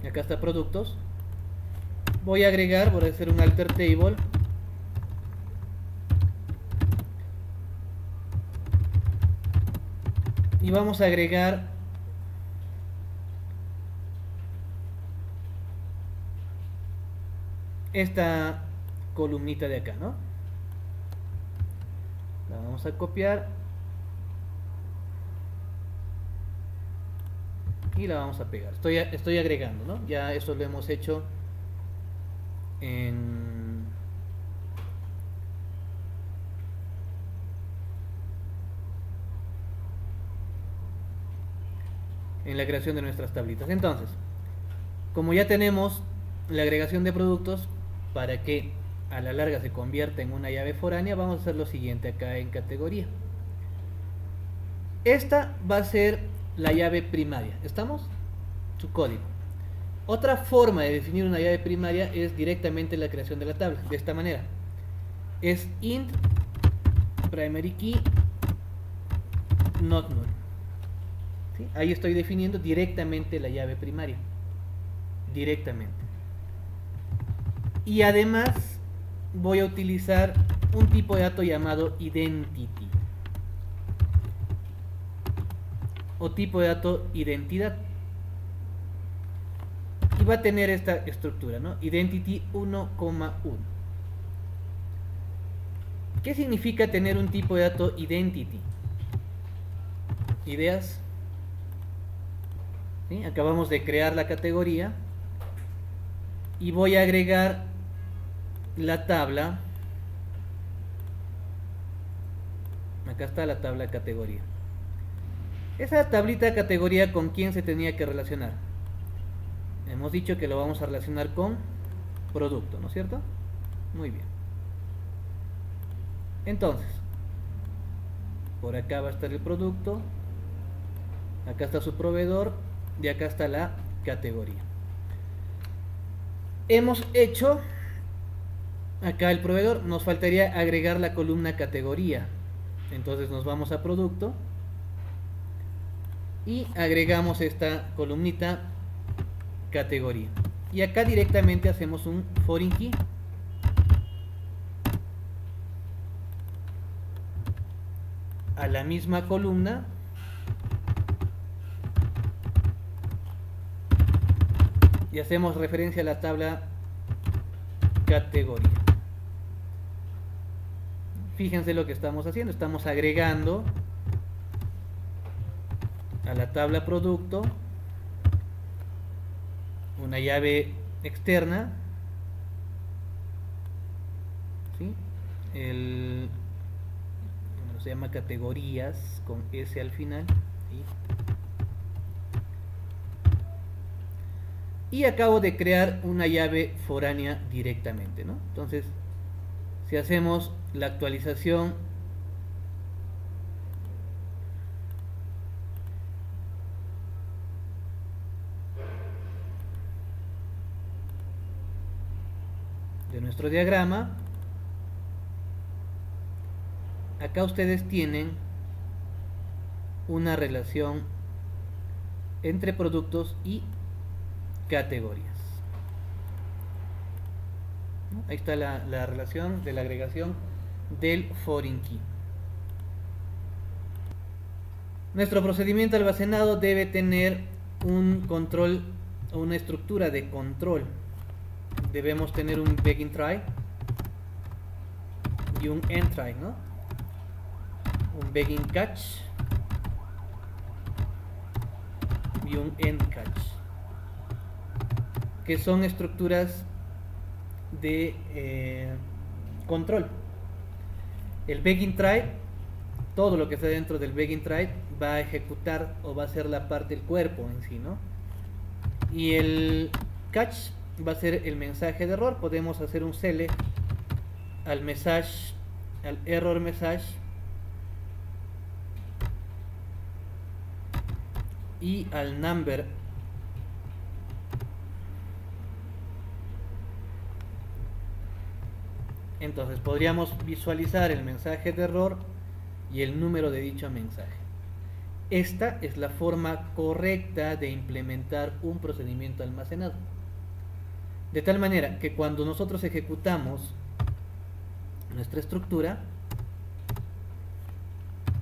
Acá está productos. Voy a agregar, voy a hacer un alter table. Y vamos a agregar esta columnita de acá, ¿no? La vamos a copiar y la vamos a pegar. Estoy agregando, ¿no? Ya eso lo hemos hecho en la creación de nuestras tablitas. Entonces, como ya tenemos la agregación de productos, para que a la larga se convierta en una llave foránea, vamos a hacer lo siguiente acá en categoría. Esta va a ser la llave primaria. ¿Estamos? Su código. Otra forma de definir una llave primaria es directamente la creación de la tabla. De esta manera. Es int primary key not null. ¿Sí? Ahí estoy definiendo directamente la llave primaria. Directamente. Y además voy a utilizar un tipo de dato llamado identity. O tipo de dato identidad. Y va a tener esta estructura, ¿no? Identity 1,1. ¿Qué significa tener un tipo de dato identity? ¿Ideas? ¿Sí? Acabamos de crear la categoría y voy a agregar la tabla. Acá está la tabla categoría. Esa tablita categoría, ¿con quién se tenía que relacionar? Hemos dicho que lo vamos a relacionar con producto, ¿no es cierto? Muy bien. Entonces, por acá va a estar el producto, acá está su proveedor y acá está la categoría. Hemos hecho acá el proveedor, nos faltaría agregar la columna categoría. Entonces nos vamos a producto y agregamos esta columnita categoría. Y acá directamente hacemos un foreign key. A la misma columna y hacemos referencia a la tabla categoría. fíjense lo que estamos haciendo, estamos agregando a la tabla producto una llave externa, ¿sí? Se llama categorías con S al final, ¿sí? Y acabo de crear una llave foránea directamente, ¿no? Entonces, si hacemos la actualización de nuestro diagrama, acá ustedes tienen una relación entre productos y categorías. Ahí está la relación de la agregación del foreign key. Nuestro procedimiento almacenado debe tener un control o una estructura de control. Debemos tener un begin try y un end try, ¿no? Un begin catch y un end catch, que son estructuras de control. El begin try, todo lo que está dentro del begin try va a ejecutar o va a ser la parte del cuerpo en sí, ¿no? Y el catch va a ser el mensaje de error. Podemos hacer un select al message, al error message, y al number Entonces podríamos visualizar el mensaje de error y el número de dicho mensaje. Esta es la forma correcta de implementar un procedimiento almacenado. De tal manera que cuando nosotros ejecutamos nuestra estructura,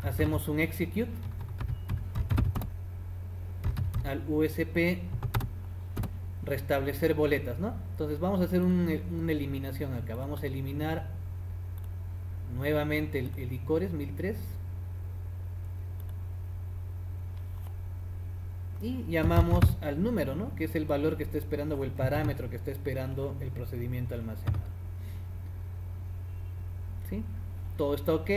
hacemos un execute al USP restablecer boletas, ¿no? Entonces vamos a hacer una eliminación acá. Vamos a eliminar nuevamente el icores 1003 y llamamos al número, ¿no? Que es el valor que está esperando o el parámetro que está esperando el procedimiento almacenado. ¿Sí? Todo está ok.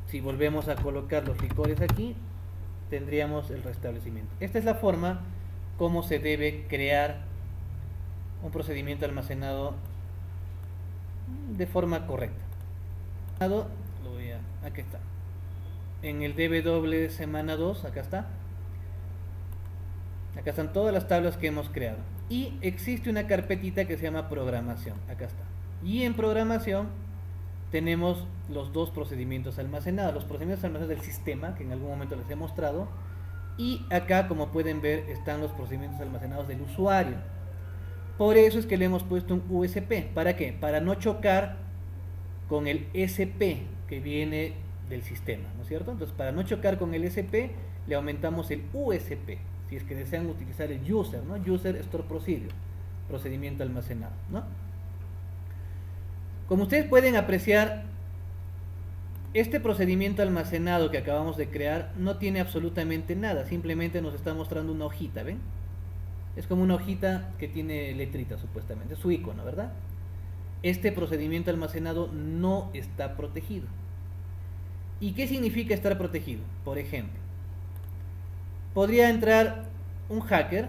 Si volvemos a colocar los licores aquí, tendríamos el restablecimiento. Esta es la forma como se debe crear un procedimiento almacenado de forma correcta. Aquí está. En el DBW semana 2, acá está. Acá están todas las tablas que hemos creado. Y existe una carpetita que se llama programación. Acá está. Y en programación tenemos los dos procedimientos almacenados. Los procedimientos almacenados del sistema, que en algún momento les he mostrado. Y acá, como pueden ver, están los procedimientos almacenados del usuario. Por eso es que le hemos puesto un USP. ¿Para qué? Para no chocar con el SP que viene del sistema, ¿no es cierto? Entonces, para no chocar con el SP, le aumentamos el USP. Si es que desean utilizar el user, ¿no? User Store Procedure, procedimiento almacenado, ¿no? Como ustedes pueden apreciar, este procedimiento almacenado que acabamos de crear no tiene absolutamente nada, simplemente nos está mostrando una hojita, ¿ven? Es como una hojita que tiene letritas supuestamente, es su icono, ¿verdad? Este procedimiento almacenado no está protegido. ¿Y qué significa estar protegido? Por ejemplo, podría entrar un hacker,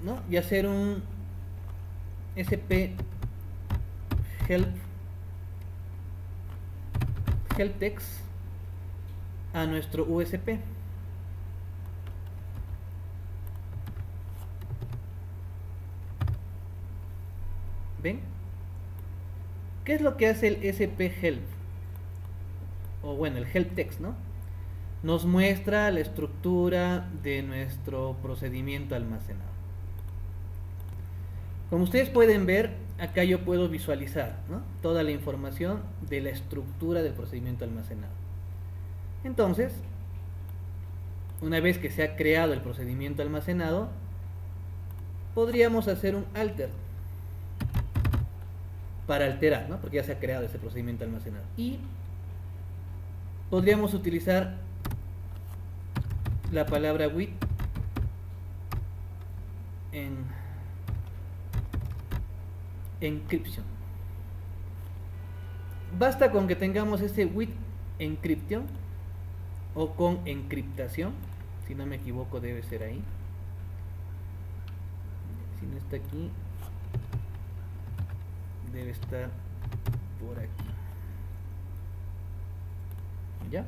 ¿no? Y hacer un sp helptext a nuestro USP. ¿Ven? ¿Qué es lo que hace el sp help? O bueno, el helptext, ¿no? Nos muestra la estructura de nuestro procedimiento almacenado. Como ustedes pueden ver, acá yo puedo visualizar, ¿no? Toda la información de la estructura del procedimiento almacenado. Entonces, una vez que se ha creado el procedimiento almacenado, podríamos hacer un alter para alterar, ¿no? Porque ya se ha creado ese procedimiento almacenado. Y podríamos utilizar la palabra with en encryption. Basta con que tengamos ese with encryption o con encriptación, si no me equivoco debe ser ahí. Si no está aquí, debe estar por aquí. ¿Ya?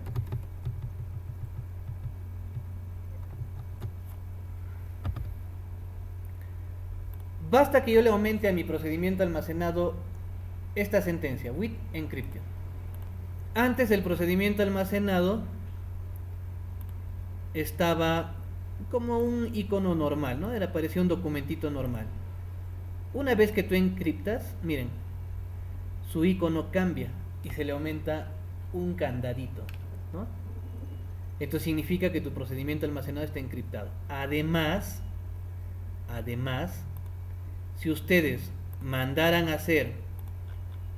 Basta que yo le aumente a mi procedimiento almacenado esta sentencia, with encryption. Antes el procedimiento almacenado estaba como un icono normal, ¿no? Parecía un documentito normal. Una vez que tú encriptas, miren, su icono cambia y se le aumenta un candadito, ¿no? Esto significa que tu procedimiento almacenado está encriptado. Además, si ustedes mandaran a hacer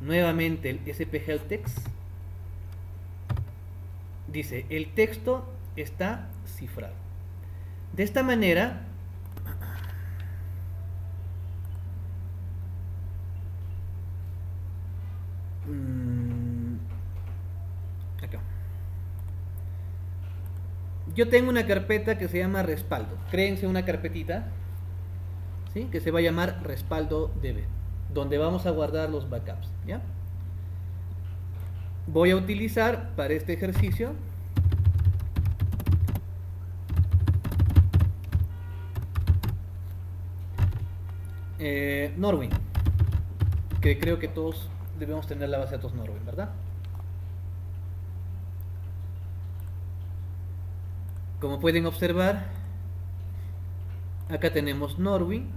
nuevamente el SP Help Text, dice, el texto está cifrado. De esta manera, acá, yo tengo una carpeta que se llama respaldo. Créense una carpetita, ¿sí?, que se va a llamar respaldo DB, donde vamos a guardar los backups, ¿ya? Voy a utilizar para este ejercicio Norwin, que creo que todos debemos tener la base de datos Norwin, ¿verdad? Como pueden observar, acá tenemos Norwin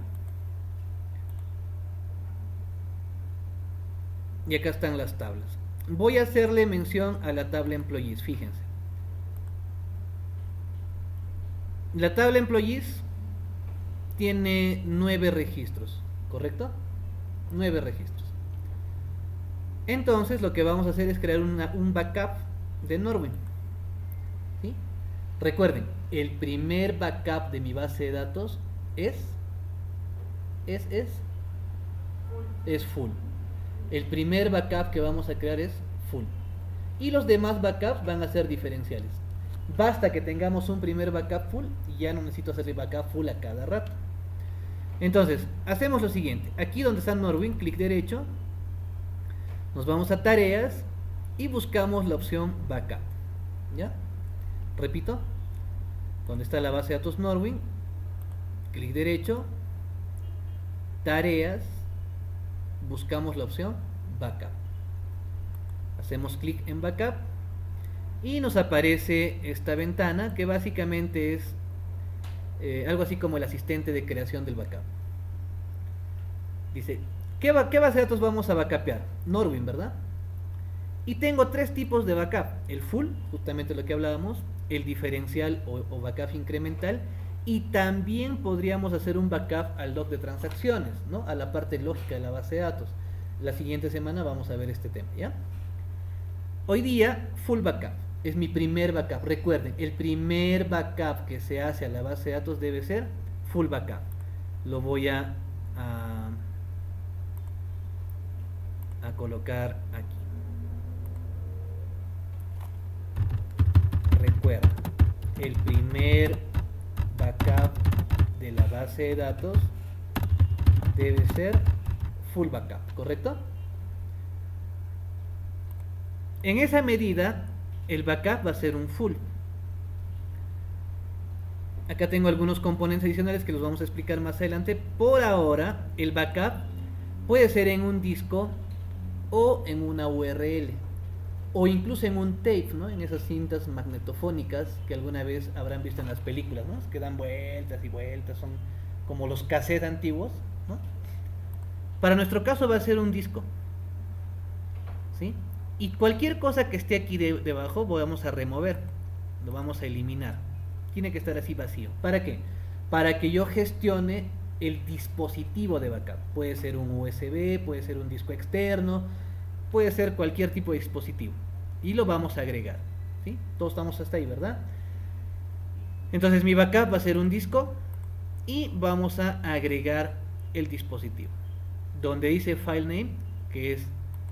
y acá están las tablas. Voy a hacerle mención a la tabla Employees, fíjense. La tabla Employees tiene 9 registros, ¿correcto? 9 registros. Entonces lo que vamos a hacer es crear un backup de Norwin, ¿sí? Recuerden, el primer backup de mi base de datos es full. El primer backup que vamos a crear es full. Y los demás backups van a ser diferenciales. Basta que tengamos un primer backup full y ya no necesito hacerle backup full a cada rato. Entonces, hacemos lo siguiente. Aquí donde está Norwin, clic derecho, nos vamos a tareas y buscamos la opción backup. ¿Ya? Repito, donde está la base de datos Norwin, clic derecho, tareas, buscamos la opción backup. Hacemos clic en backup y nos aparece esta ventana que básicamente es algo así como el asistente de creación del backup. Dice, ¿qué base de datos vamos a backupear? Norwin, ¿verdad? Y tengo 3 tipos de backup: el full, justamente lo que hablábamos, el diferencial o backup incremental, y también podríamos hacer un backup al log de transacciones, ¿no? A la parte lógica de la base de datos. La siguiente semana vamos a ver este tema, ¿ya? Hoy día, full backup es mi primer backup. Recuerden, el primer backup que se hace a la base de datos debe ser full backup. Lo voy a colocar aquí. Recuerda, el primer backup de la base de datos debe ser full backup, ¿correcto? En esa medida, el backup va a ser un full. Acá tengo algunos componentes adicionales que los vamos a explicar más adelante. Por ahora, el backup puede ser en un disco o en una URL, o incluso en un tape, ¿no? En esas cintas magnetofónicas que alguna vez habrán visto en las películas, ¿no? Que dan vueltas y vueltas, son como los cassettes antiguos, ¿no? Para nuestro caso va a ser un disco, ¿sí? Y cualquier cosa que esté aquí debajo vamos a remover, lo vamos a eliminar. Tiene que estar así vacío. ¿Para qué? Para que yo gestione el dispositivo de backup. Puede ser un USB, puede ser un disco externo, puede ser cualquier tipo de dispositivo. Y lo vamos a agregar. ¿Sí? Todos estamos hasta ahí, ¿verdad? Entonces mi backup va a ser un disco y vamos a agregar el dispositivo. Donde dice file name, que es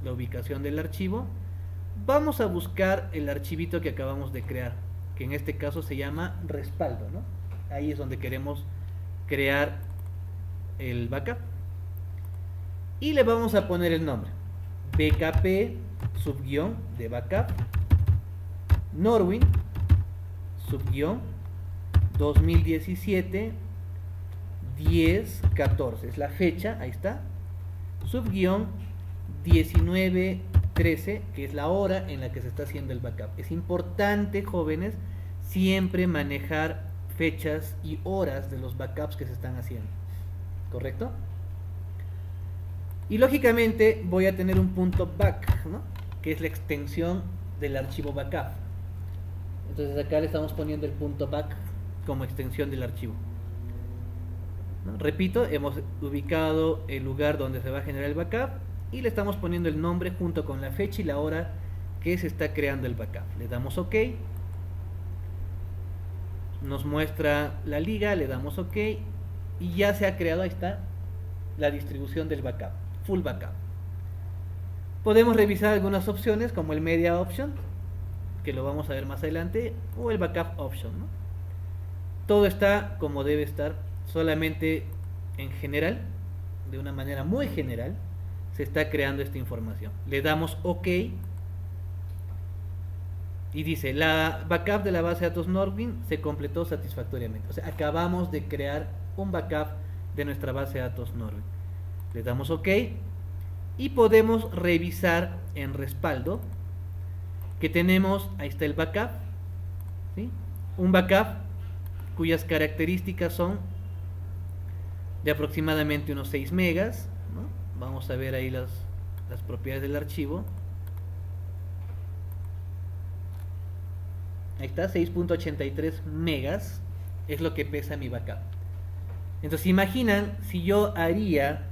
la ubicación del archivo, vamos a buscar el archivito que acabamos de crear, que en este caso se llama respaldo, ¿no? Ahí es donde queremos crear el backup. Y le vamos a poner el nombre. BKP subguión de backup Norwin subguión 2017 10-14. Es la fecha, ahí está. Subguión 19-13, que es la hora en la que se está haciendo el backup. Es importante, jóvenes, siempre manejar fechas y horas de los backups que se están haciendo. ¿Correcto? Y lógicamente voy a tener un punto back, ¿no? Que es la extensión del archivo backup. Entonces acá le estamos poniendo el punto back como extensión del archivo, ¿no? Repito, hemos ubicado el lugar donde se va a generar el backup y le estamos poniendo el nombre junto con la fecha y la hora que se está creando el backup. Le damos OK, nos muestra la liga, le damos OK y ya se ha creado, ahí está, la distribución del backup, full backup. Podemos revisar algunas opciones como el media option, que lo vamos a ver más adelante, o el backup option, ¿no? Todo está como debe estar, solamente en general, de una manera muy general, se está creando esta información. Le damos OK y dice, la backup de la base de datos Norwin se completó satisfactoriamente. O sea, acabamos de crear un backup de nuestra base de datos Norwin. Le damos OK y podemos revisar en respaldo que tenemos, ahí está el backup, ¿sí? Un backup cuyas características son de aproximadamente unos 6 megas, ¿no? Vamos a ver ahí las propiedades del archivo. Ahí está, 6.83 megas es lo que pesa mi backup. Entonces imaginan si yo haría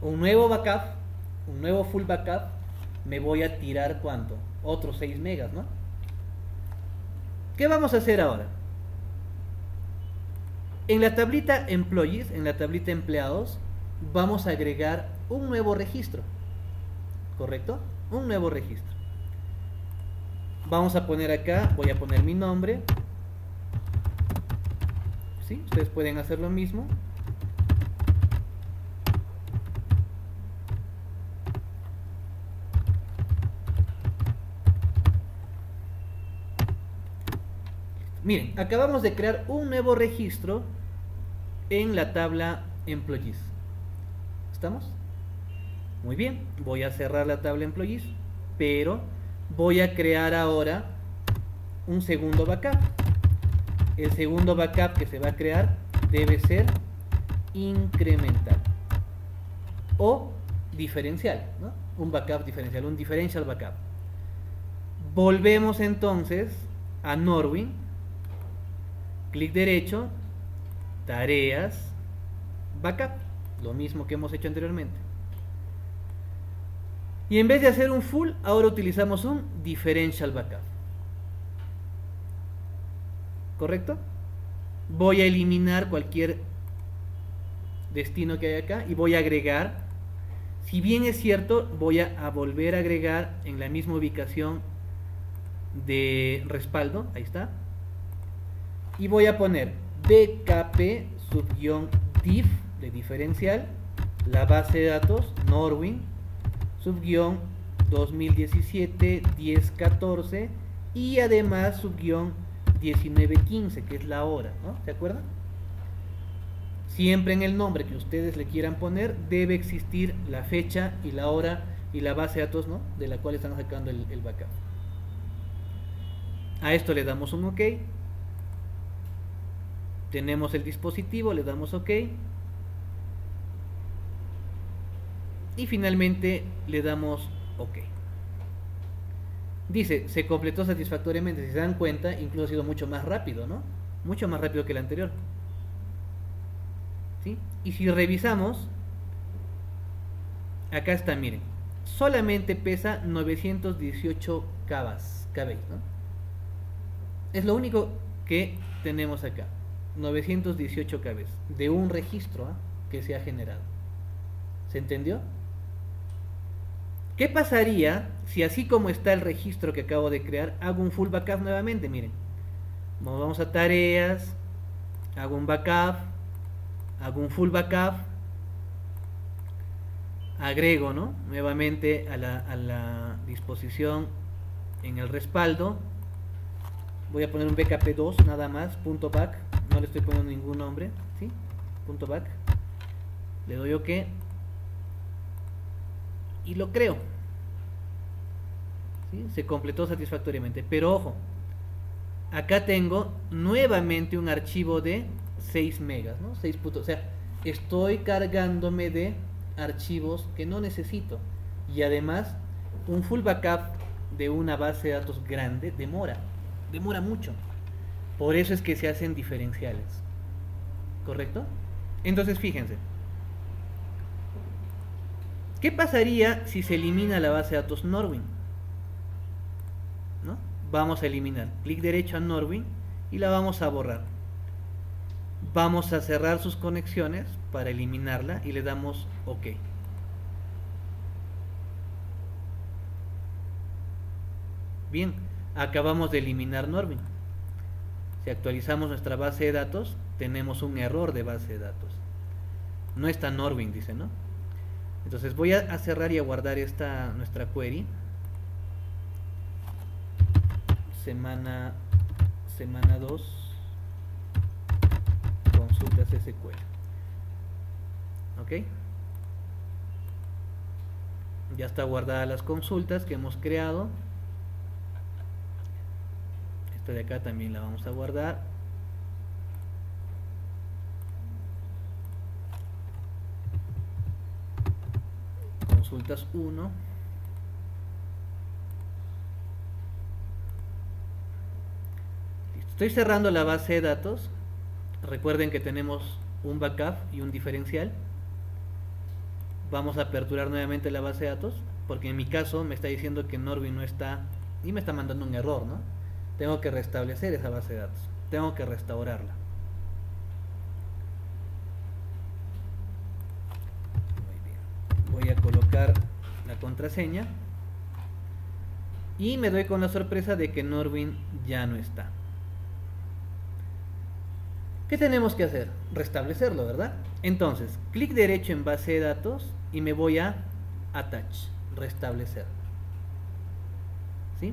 un nuevo backup, un nuevo full backup, me voy a tirar ¿cuánto? Otros 6 megas, ¿no? ¿Qué vamos a hacer ahora? En la tablita employees, en la tablita empleados, vamos a agregar un nuevo registro, ¿correcto? Un nuevo registro. Vamos a poner acá, voy a poner mi nombre, ¿sí? Ustedes pueden hacer lo mismo. Miren, acabamos de crear un nuevo registro en la tabla employees. ¿Estamos? Muy bien, voy a cerrar la tabla employees, pero voy a crear ahora un segundo backup. El segundo backup que se va a crear debe ser incremental o diferencial, ¿no? Un backup diferencial, un differential backup. Volvemos entonces a Norwin, clic derecho, tareas, backup, lo mismo que hemos hecho anteriormente. Y en vez de hacer un full, ahora utilizamos un differential backup. ¿Correcto? Voy a eliminar cualquier destino que hay acá y voy a agregar, si bien es cierto, voy a volver a agregar en la misma ubicación de respaldo, ahí está, y voy a poner bkp subguión diff de diferencial, la base de datos Norwin subguión 2017 10-14 y además subguión 19-15, que es la hora, ¿no? ¿Se acuerdan? Siempre en el nombre que ustedes le quieran poner debe existir la fecha y la hora y la base de datos, ¿no? De la cual están sacando el backup. A esto le damos un OK. Tenemos el dispositivo, le damos OK. Y finalmente le damos OK. Dice, se completó satisfactoriamente. Si se dan cuenta, incluso ha sido mucho más rápido, ¿no? Mucho más rápido que el anterior. ¿sí? Y si revisamos, acá está, miren, solamente pesa 918 KB, ¿no? Es lo único que tenemos acá, 918 KB de un registro, ¿eh?, que se ha generado. ¿Se entendió? ¿Qué pasaría si así como está el registro que acabo de crear, hago un full backup nuevamente? Miren, vamos a tareas, hago un backup, hago un full backup, agrego, ¿no?, nuevamente a la disposición en el respaldo. Voy a poner un bkp2 nada más, punto back, no le estoy poniendo ningún nombre, ¿sí? Punto back, le doy OK y lo creo, ¿sí? Se completó satisfactoriamente, pero ojo, acá tengo nuevamente un archivo de 6 megas, ¿no? 6 o sea, estoy cargándome de archivos que no necesito, y además un full backup de una base de datos grande demora mucho. Por eso es que se hacen diferenciales, ¿correcto? Entonces fíjense, ¿qué pasaría si se elimina la base de datos Norwin? ¿No? Vamos a eliminar, clic derecho a Norwin y la vamos a borrar. Vamos a cerrar sus conexiones para eliminarla y le damos OK. Bien, acabamos de eliminar Norwin. Si actualizamos nuestra base de datos, tenemos un error de base de datos. No está Norwin, dice, ¿no? Entonces voy a cerrar y a guardar nuestra query. Semana 2, consultas SQL. ¿Ok? Ya está guardada las consultas que hemos creado. Esta de acá también la vamos a guardar. Consultas 1. Estoy cerrando la base de datos. Recuerden que tenemos un backup y un diferencial. Vamos a aperturar nuevamente la base de datos, porque en mi caso me está diciendo que Norwin no está y me está mandando un error, ¿no? Tengo que restablecer esa base de datos, tengo que restaurarla. Muy bien. Voy a colocar la contraseña y me doy con la sorpresa de que Norwin ya no está. ¿Qué tenemos que hacer? Restablecerlo, ¿verdad? Entonces, clic derecho en base de datos y me voy a Attach, restablecer. ¿Sí?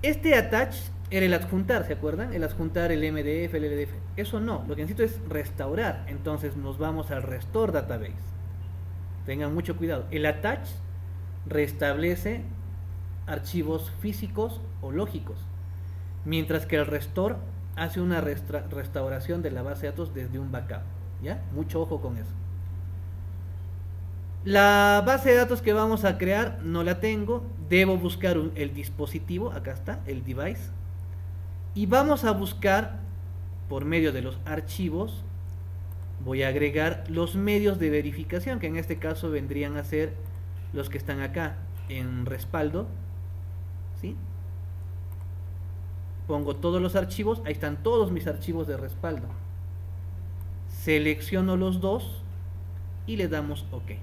Este Attach era el adjuntar, ¿se acuerdan? El adjuntar el MDF, el LDF. Eso no, lo que necesito es restaurar. Entonces nos vamos al Restore Database. Tengan mucho cuidado. El Attach restablece archivos físicos o lógicos, mientras que el Restore hace una restauración de la base de datos desde un backup, ¿ya? Mucho ojo con eso. La base de datos que vamos a crear no la tengo, debo buscar el dispositivo, acá está, el device, y vamos a buscar por medio de los archivos, voy a agregar los medios de verificación, que en este caso vendrían a ser los que están acá en respaldo, ¿sí? Pongo todos los archivos, ahí están todos mis archivos de respaldo. Selecciono los dos y le damos OK.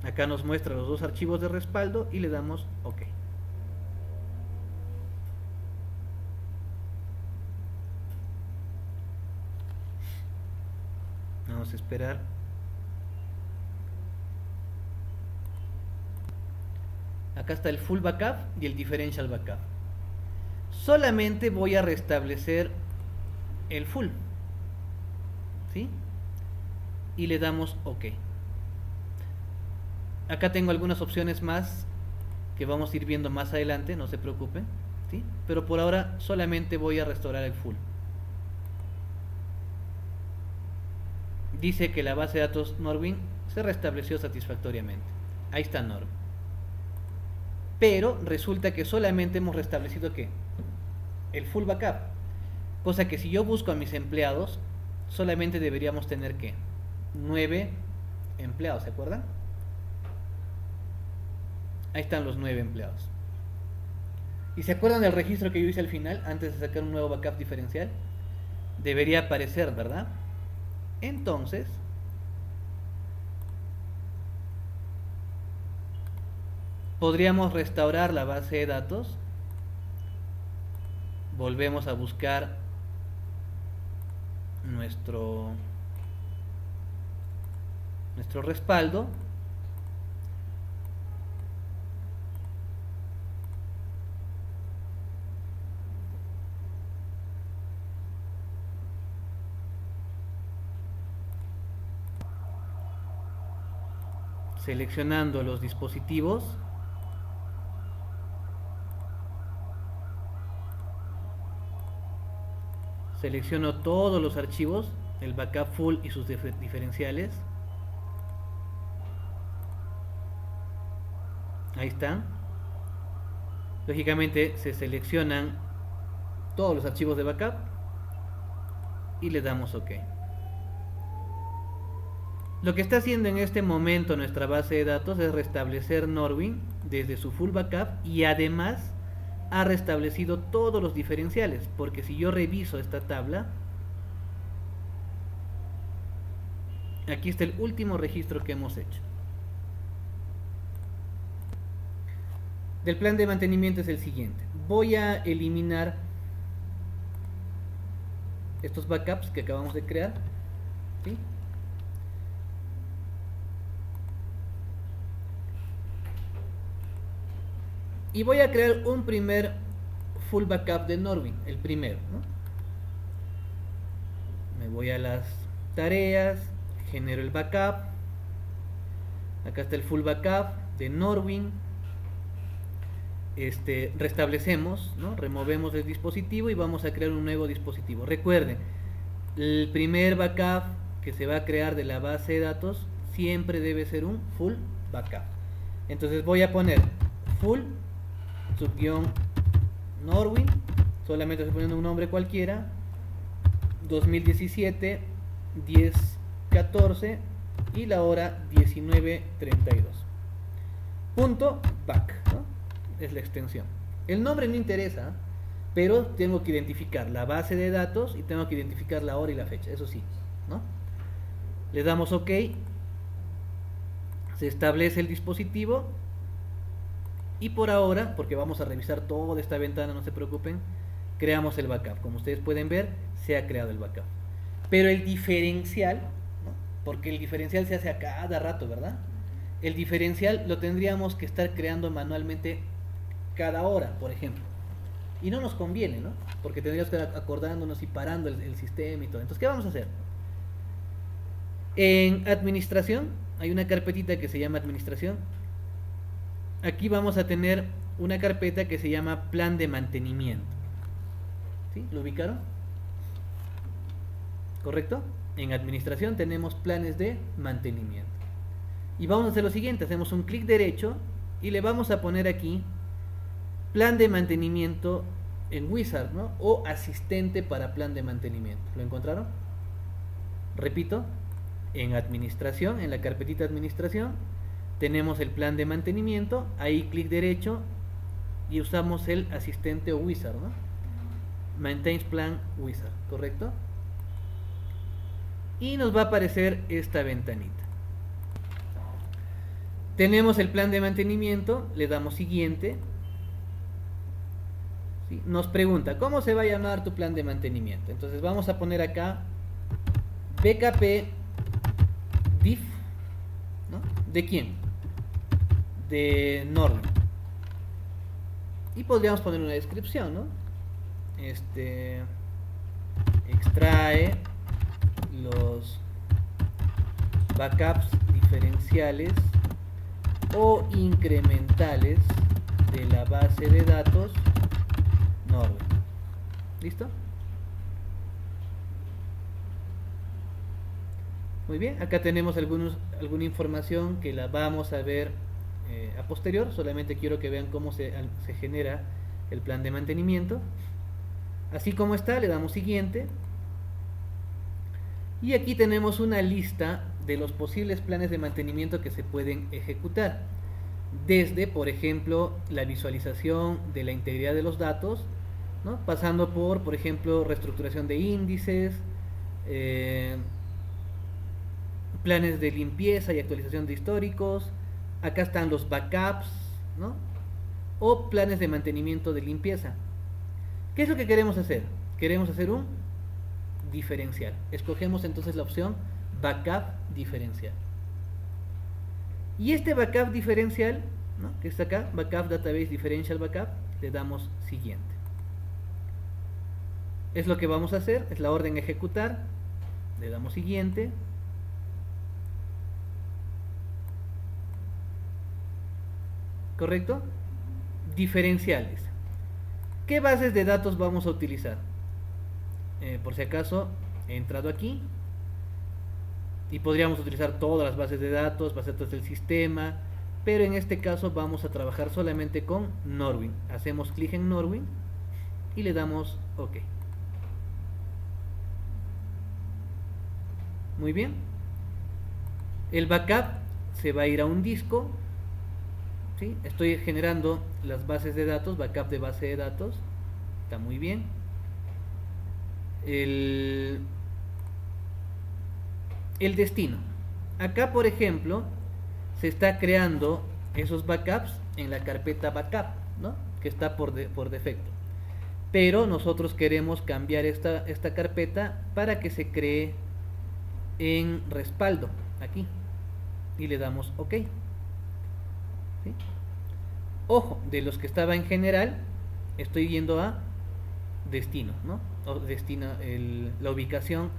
Acá nos muestra los dos archivos de respaldo y le damos OK. Vamos a esperar. Acá está el full backup y el differential backup. Solamente voy a restablecer el full, ¿sí? Y le damos OK. Acá tengo algunas opciones más que vamos a ir viendo más adelante, no se preocupen, ¿sí? Pero por ahora solamente voy a restaurar el full. Dice que la base de datos Norwin se restableció satisfactoriamente. Ahí está Norwin. Pero resulta que solamente hemos restablecido ¿qué? El full backup. Cosa que si yo busco a mis empleados, solamente deberíamos tener que 9 empleados, ¿se acuerdan? Ahí están los 9 empleados. ¿Y se acuerdan del registro que yo hice al final, antes de sacar un nuevo backup diferencial? Debería aparecer, ¿verdad? Entonces, podríamos restaurar la base de datos. Volvemos a buscar nuestro respaldo. Seleccionando los dispositivos. Selecciono todos los archivos, el backup full y sus diferenciales. Ahí están. Lógicamente se seleccionan todos los archivos de backup y le damos OK. Lo que está haciendo en este momento nuestra base de datos es restablecer Norwin desde su full backup y además ha restablecido todos los diferenciales, porque si yo reviso esta tabla, aquí está el último registro que hemos hecho. Del plan de mantenimiento es el siguiente. Voy a eliminar estos backups que acabamos de crear, ¿sí? Y voy a crear un primer full backup de Norwin, el primero, ¿no? Me voy a las tareas, genero el backup. Acá está el full backup de Norwin. Restablecemos, ¿no? Removemos el dispositivo y vamos a crear un nuevo dispositivo. Recuerden, el primer backup que se va a crear de la base de datos siempre debe ser un full backup. Entonces voy a poner full subguión Norwin, solamente estoy poniendo un nombre cualquiera, 2017 10:14 y la hora 19:32. Punto back, ¿no? Es la extensión. El nombre no interesa, pero tengo que identificar la base de datos y tengo que identificar la hora y la fecha, eso sí, ¿no? Le damos OK, se establece el dispositivo. Y por ahora, porque vamos a revisar toda esta ventana, no se preocupen, creamos el backup. Como ustedes pueden ver, se ha creado el backup. Pero el diferencial, ¿no? Porque el diferencial se hace a cada rato, ¿verdad? El diferencial lo tendríamos que estar creando manualmente cada hora, por ejemplo. Y no nos conviene, ¿no? Porque tendríamos que estar acordándonos y parando el sistema y todo. Entonces, ¿qué vamos a hacer? En administración, hay una carpetita que se llama administración. Aquí vamos a tener una carpeta que se llama plan de mantenimiento. ¿Sí? ¿Lo ubicaron? ¿Correcto? En administración tenemos planes de mantenimiento. Y vamos a hacer lo siguiente, hacemos un clic derecho y le vamos a poner aquí plan de mantenimiento en Wizard, ¿no? O asistente para plan de mantenimiento. ¿Lo encontraron? Repito, en administración, en la carpetita administración, tenemos el plan de mantenimiento, ahí clic derecho y usamos el asistente o Wizard, ¿no? Maintains Plan Wizard, ¿correcto? Y nos va a aparecer esta ventanita. Tenemos el plan de mantenimiento, le damos siguiente. ¿Sí? Nos pregunta, ¿cómo se va a llamar tu plan de mantenimiento? Entonces vamos a poner acá BKP diff, ¿no? ¿De quién? De Norwin. Y podríamos poner una descripción, ¿no? Extrae los backups diferenciales o incrementales de la base de datos Norwin. ¿Listo? Muy bien, acá tenemos alguna información que la vamos a ver a posterior. Solamente quiero que vean cómo se genera el plan de mantenimiento. Así como está, le damos siguiente. Y aquí tenemos una lista de los posibles planes de mantenimiento que se pueden ejecutar. Desde, por ejemplo, la visualización de la integridad de los datos, ¿no? Pasando por ejemplo, reestructuración de índices, planes de limpieza y actualización de históricos. Acá están los backups, ¿no? O planes de mantenimiento de limpieza. ¿Qué es lo que queremos hacer? Queremos hacer un diferencial. Escogemos entonces la opción backup diferencial. Y este backup diferencial, ¿no? Que está acá, backup database differential backup, le damos siguiente. Es lo que vamos a hacer, es la orden ejecutar, le damos siguiente. ¿Correcto? Diferenciales. ¿Qué bases de datos vamos a utilizar? Por si acaso, he entrado aquí y podríamos utilizar todas las bases de datos del sistema, pero en este caso vamos a trabajar solamente con Norwin. Hacemos clic en Norwin y le damos OK. Muy bien. El backup se va a ir a un disco. ¿Sí? Estoy generando las bases de datos, backup de base de datos. Está muy bien. El destino. Acá, por ejemplo, se está creando esos backups en la carpeta backup, ¿no? Que está por defecto. Pero nosotros queremos cambiar esta carpeta para que se cree en respaldo, aquí. Y le damos OK. ¿Sí? Ojo, de los que estaba en general, estoy yendo a destino, ¿no? O destino, la ubicación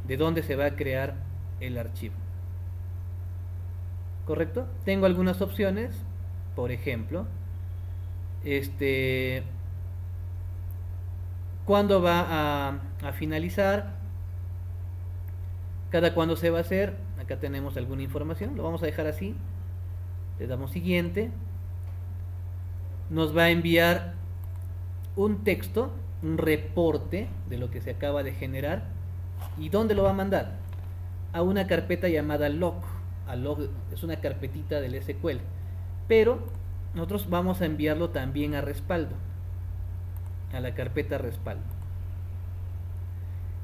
de donde se va a crear el archivo. ¿Correcto? Tengo algunas opciones, por ejemplo, cuándo va a finalizar, cada cuándo se va a hacer. Acá tenemos alguna información, lo vamos a dejar así. Le damos siguiente. Nos va a enviar un texto, un reporte de lo que se acaba de generar. ¿Y dónde lo va a mandar? A una carpeta llamada log. Log es una carpetita del SQL, pero nosotros vamos a enviarlo también a respaldo, a la carpeta respaldo.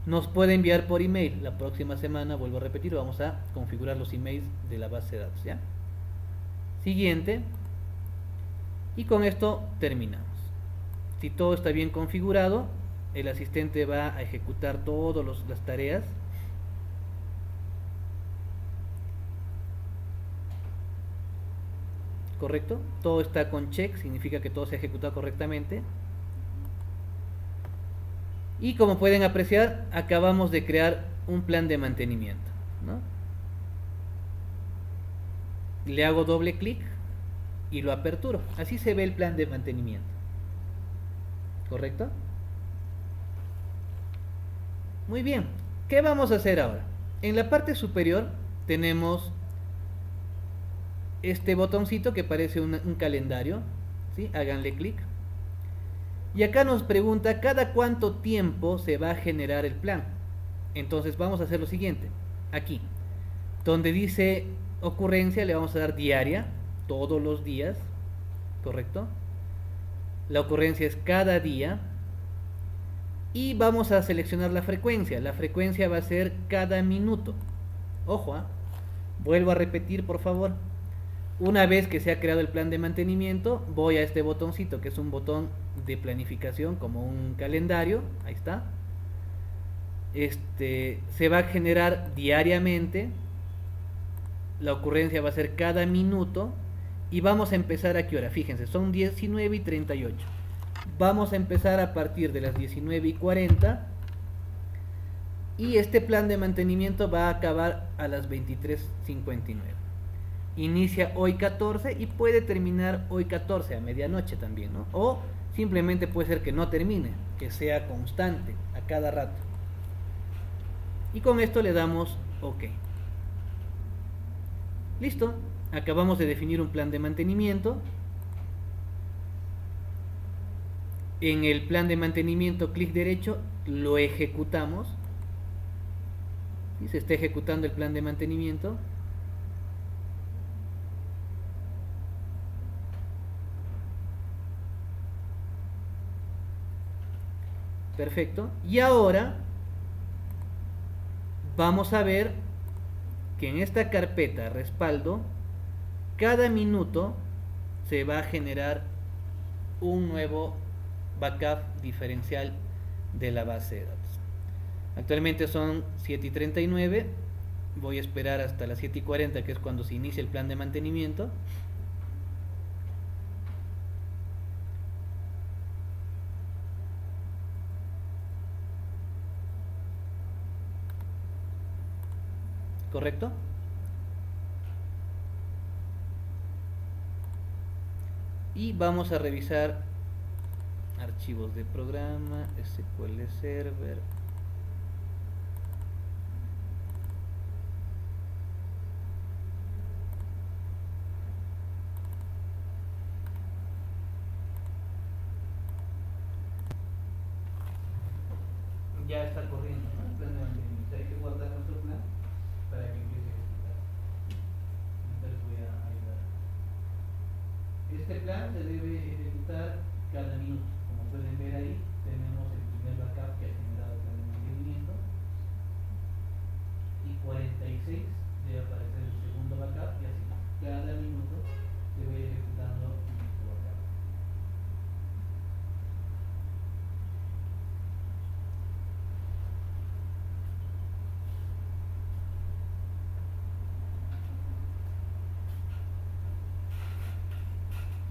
Nos puede enviar por email. La próxima semana, vuelvo a repetir, vamos a configurar los emails de la base de datos, ¿ya? Siguiente. Y con esto terminamos. Si todo está bien configurado, el asistente va a ejecutar todas las tareas. ¿Correcto? Todo está con check, significa que todo se ha ejecutado correctamente. Y como pueden apreciar, acabamos de crear un plan de mantenimiento, ¿no? Le hago doble clic y lo aperturo. Así se ve el plan de mantenimiento. ¿Correcto? Muy bien. ¿Qué vamos a hacer ahora? En la parte superior tenemos este botoncito que parece un calendario, ¿sí? Háganle clic. Y acá nos pregunta cada cuánto tiempo se va a generar el plan. Entonces vamos a hacer lo siguiente. Aquí, donde dice ocurrencia, le vamos a dar diaria, todos los días, ¿correcto? La ocurrencia es cada día. Y vamos a seleccionar la frecuencia. La frecuencia va a ser cada minuto. Ojo, vuelvo a repetir, por favor. Una vez que se ha creado el plan de mantenimiento, voy a este botoncito, que es un botón de planificación, como un calendario. Ahí está. Se va a generar diariamente. La ocurrencia va a ser cada minuto. Y vamos a empezar a qué hora. Fíjense, son 19:38. Vamos a empezar a partir de las 19:40. Y este plan de mantenimiento va a acabar a las 23:59. Inicia hoy 14 y puede terminar hoy 14 a medianoche también, ¿no? O simplemente puede ser que no termine, que sea constante a cada rato. Y con esto le damos OK. Listo, acabamos de definir un plan de mantenimiento. En el plan de mantenimiento, clic derecho, lo ejecutamos. Y se está ejecutando el plan de mantenimiento. Perfecto. Y ahora vamos a ver que en esta carpeta respaldo, cada minuto se va a generar un nuevo backup diferencial de la base de datos. Actualmente son 7:39. Voy a esperar hasta las 7:40, que es cuando se inicia el plan de mantenimiento. ¿Correcto? Y vamos a revisar archivos de programa, SQL Server. Ya está corriendo, ¿no? El plan de mantenimiento. Hay que guardar nuestro plan para que empiece a ejecutar. Entonces voy a ayudar. Este plan se debe ejecutar cada minuto. Como pueden ver ahí, tenemos el primer backup que ha generado el plan de mantenimiento. Y 46 debe aparecer el segundo backup, y así cada minuto se va ejecutando nuestro backup.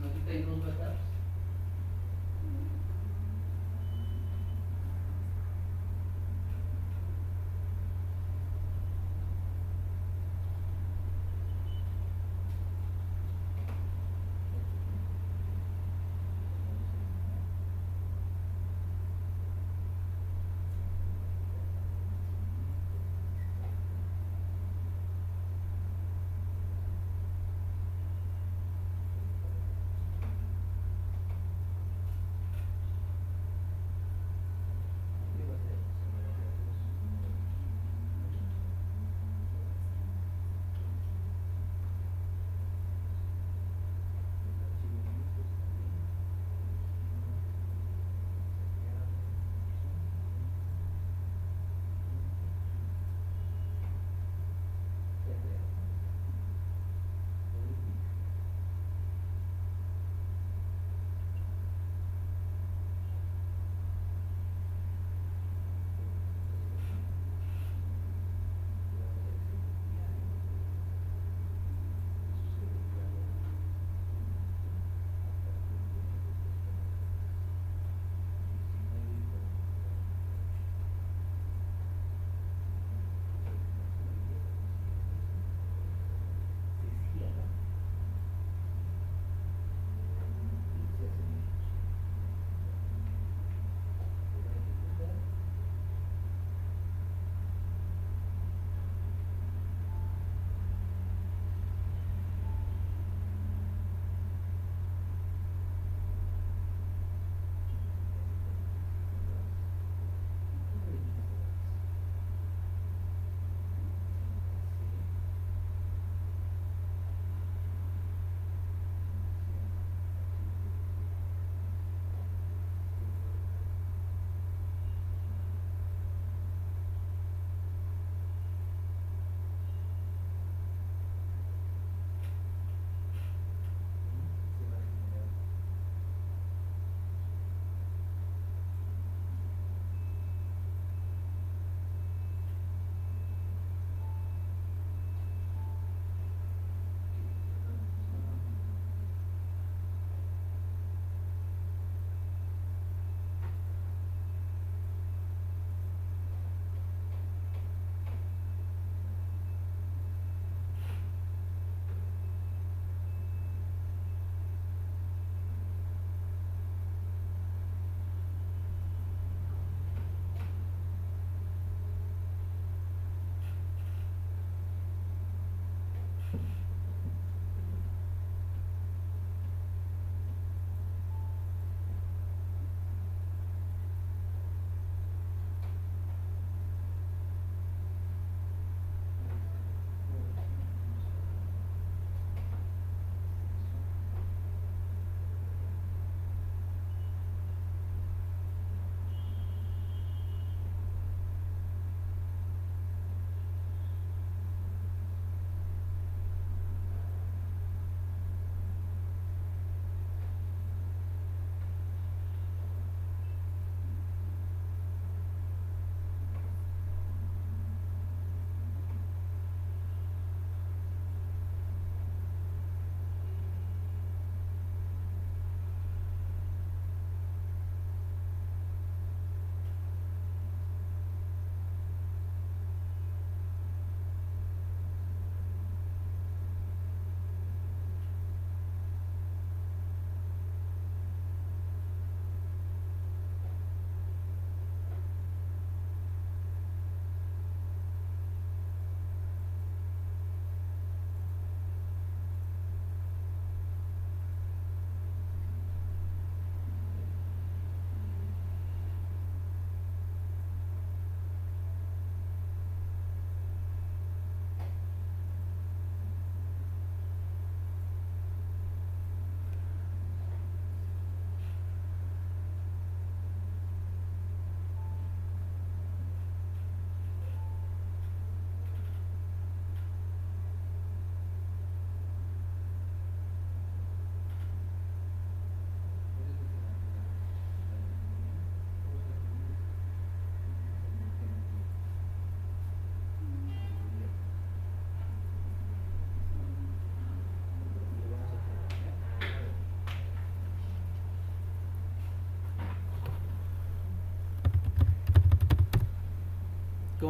Ahorita hay dos backups.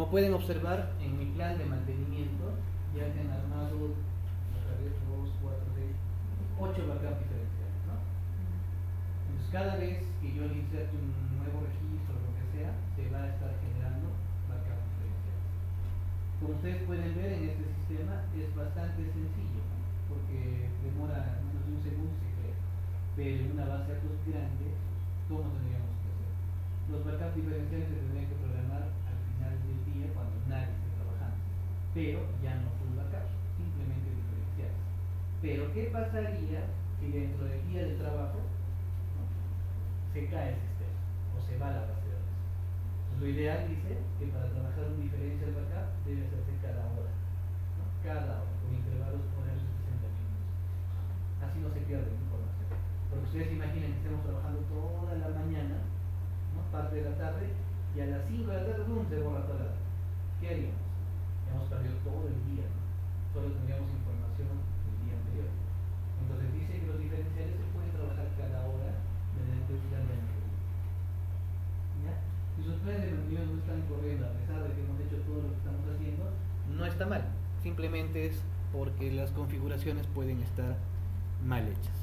como pueden observar, en mi plan de mantenimiento ya se han armado 2, 4, 6, 8 backups diferenciales, ¿no? Entonces cada vez que yo le inserte un nuevo registro o lo que sea, se va a estar generando backups diferenciales. Como ustedes pueden ver en este sistema es bastante sencillo, ¿no? Porque demora menos de un segundo se crea, pero en una base de datos grande, ¿cómo tendríamos que hacer? Los backups diferenciales se tendrían que programar al final del día cuando nadie esté trabajando, pero ya no full backups, simplemente diferenciales. Pero ¿qué pasaría si dentro del día de trabajo, ¿no?, se cae el sistema o se va la base de datos? Pues lo ideal dice que para trabajar un diferencial backup debe hacerse cada hora, ¿no? Cada hora, con intervalos horarios de 60 minutos. Así no se pierde información. Porque ustedes imaginen que estemos trabajando toda la mañana, ¿no?, parte de la tarde, y a las 5 de la tarde ¡bum!, se borra toda la data. ¿Qué haríamos? Hemos perdido todo el día, ¿no? Solo tendríamos información del día anterior. Entonces dice que los diferenciales se pueden trabajar cada hora mediante un plan de mantenimiento. ¿Ya? Si sus planes de mantenimiento no están corriendo a pesar de que hemos hecho todo lo que estamos haciendo, no está mal. Simplemente es porque las configuraciones pueden estar mal hechas.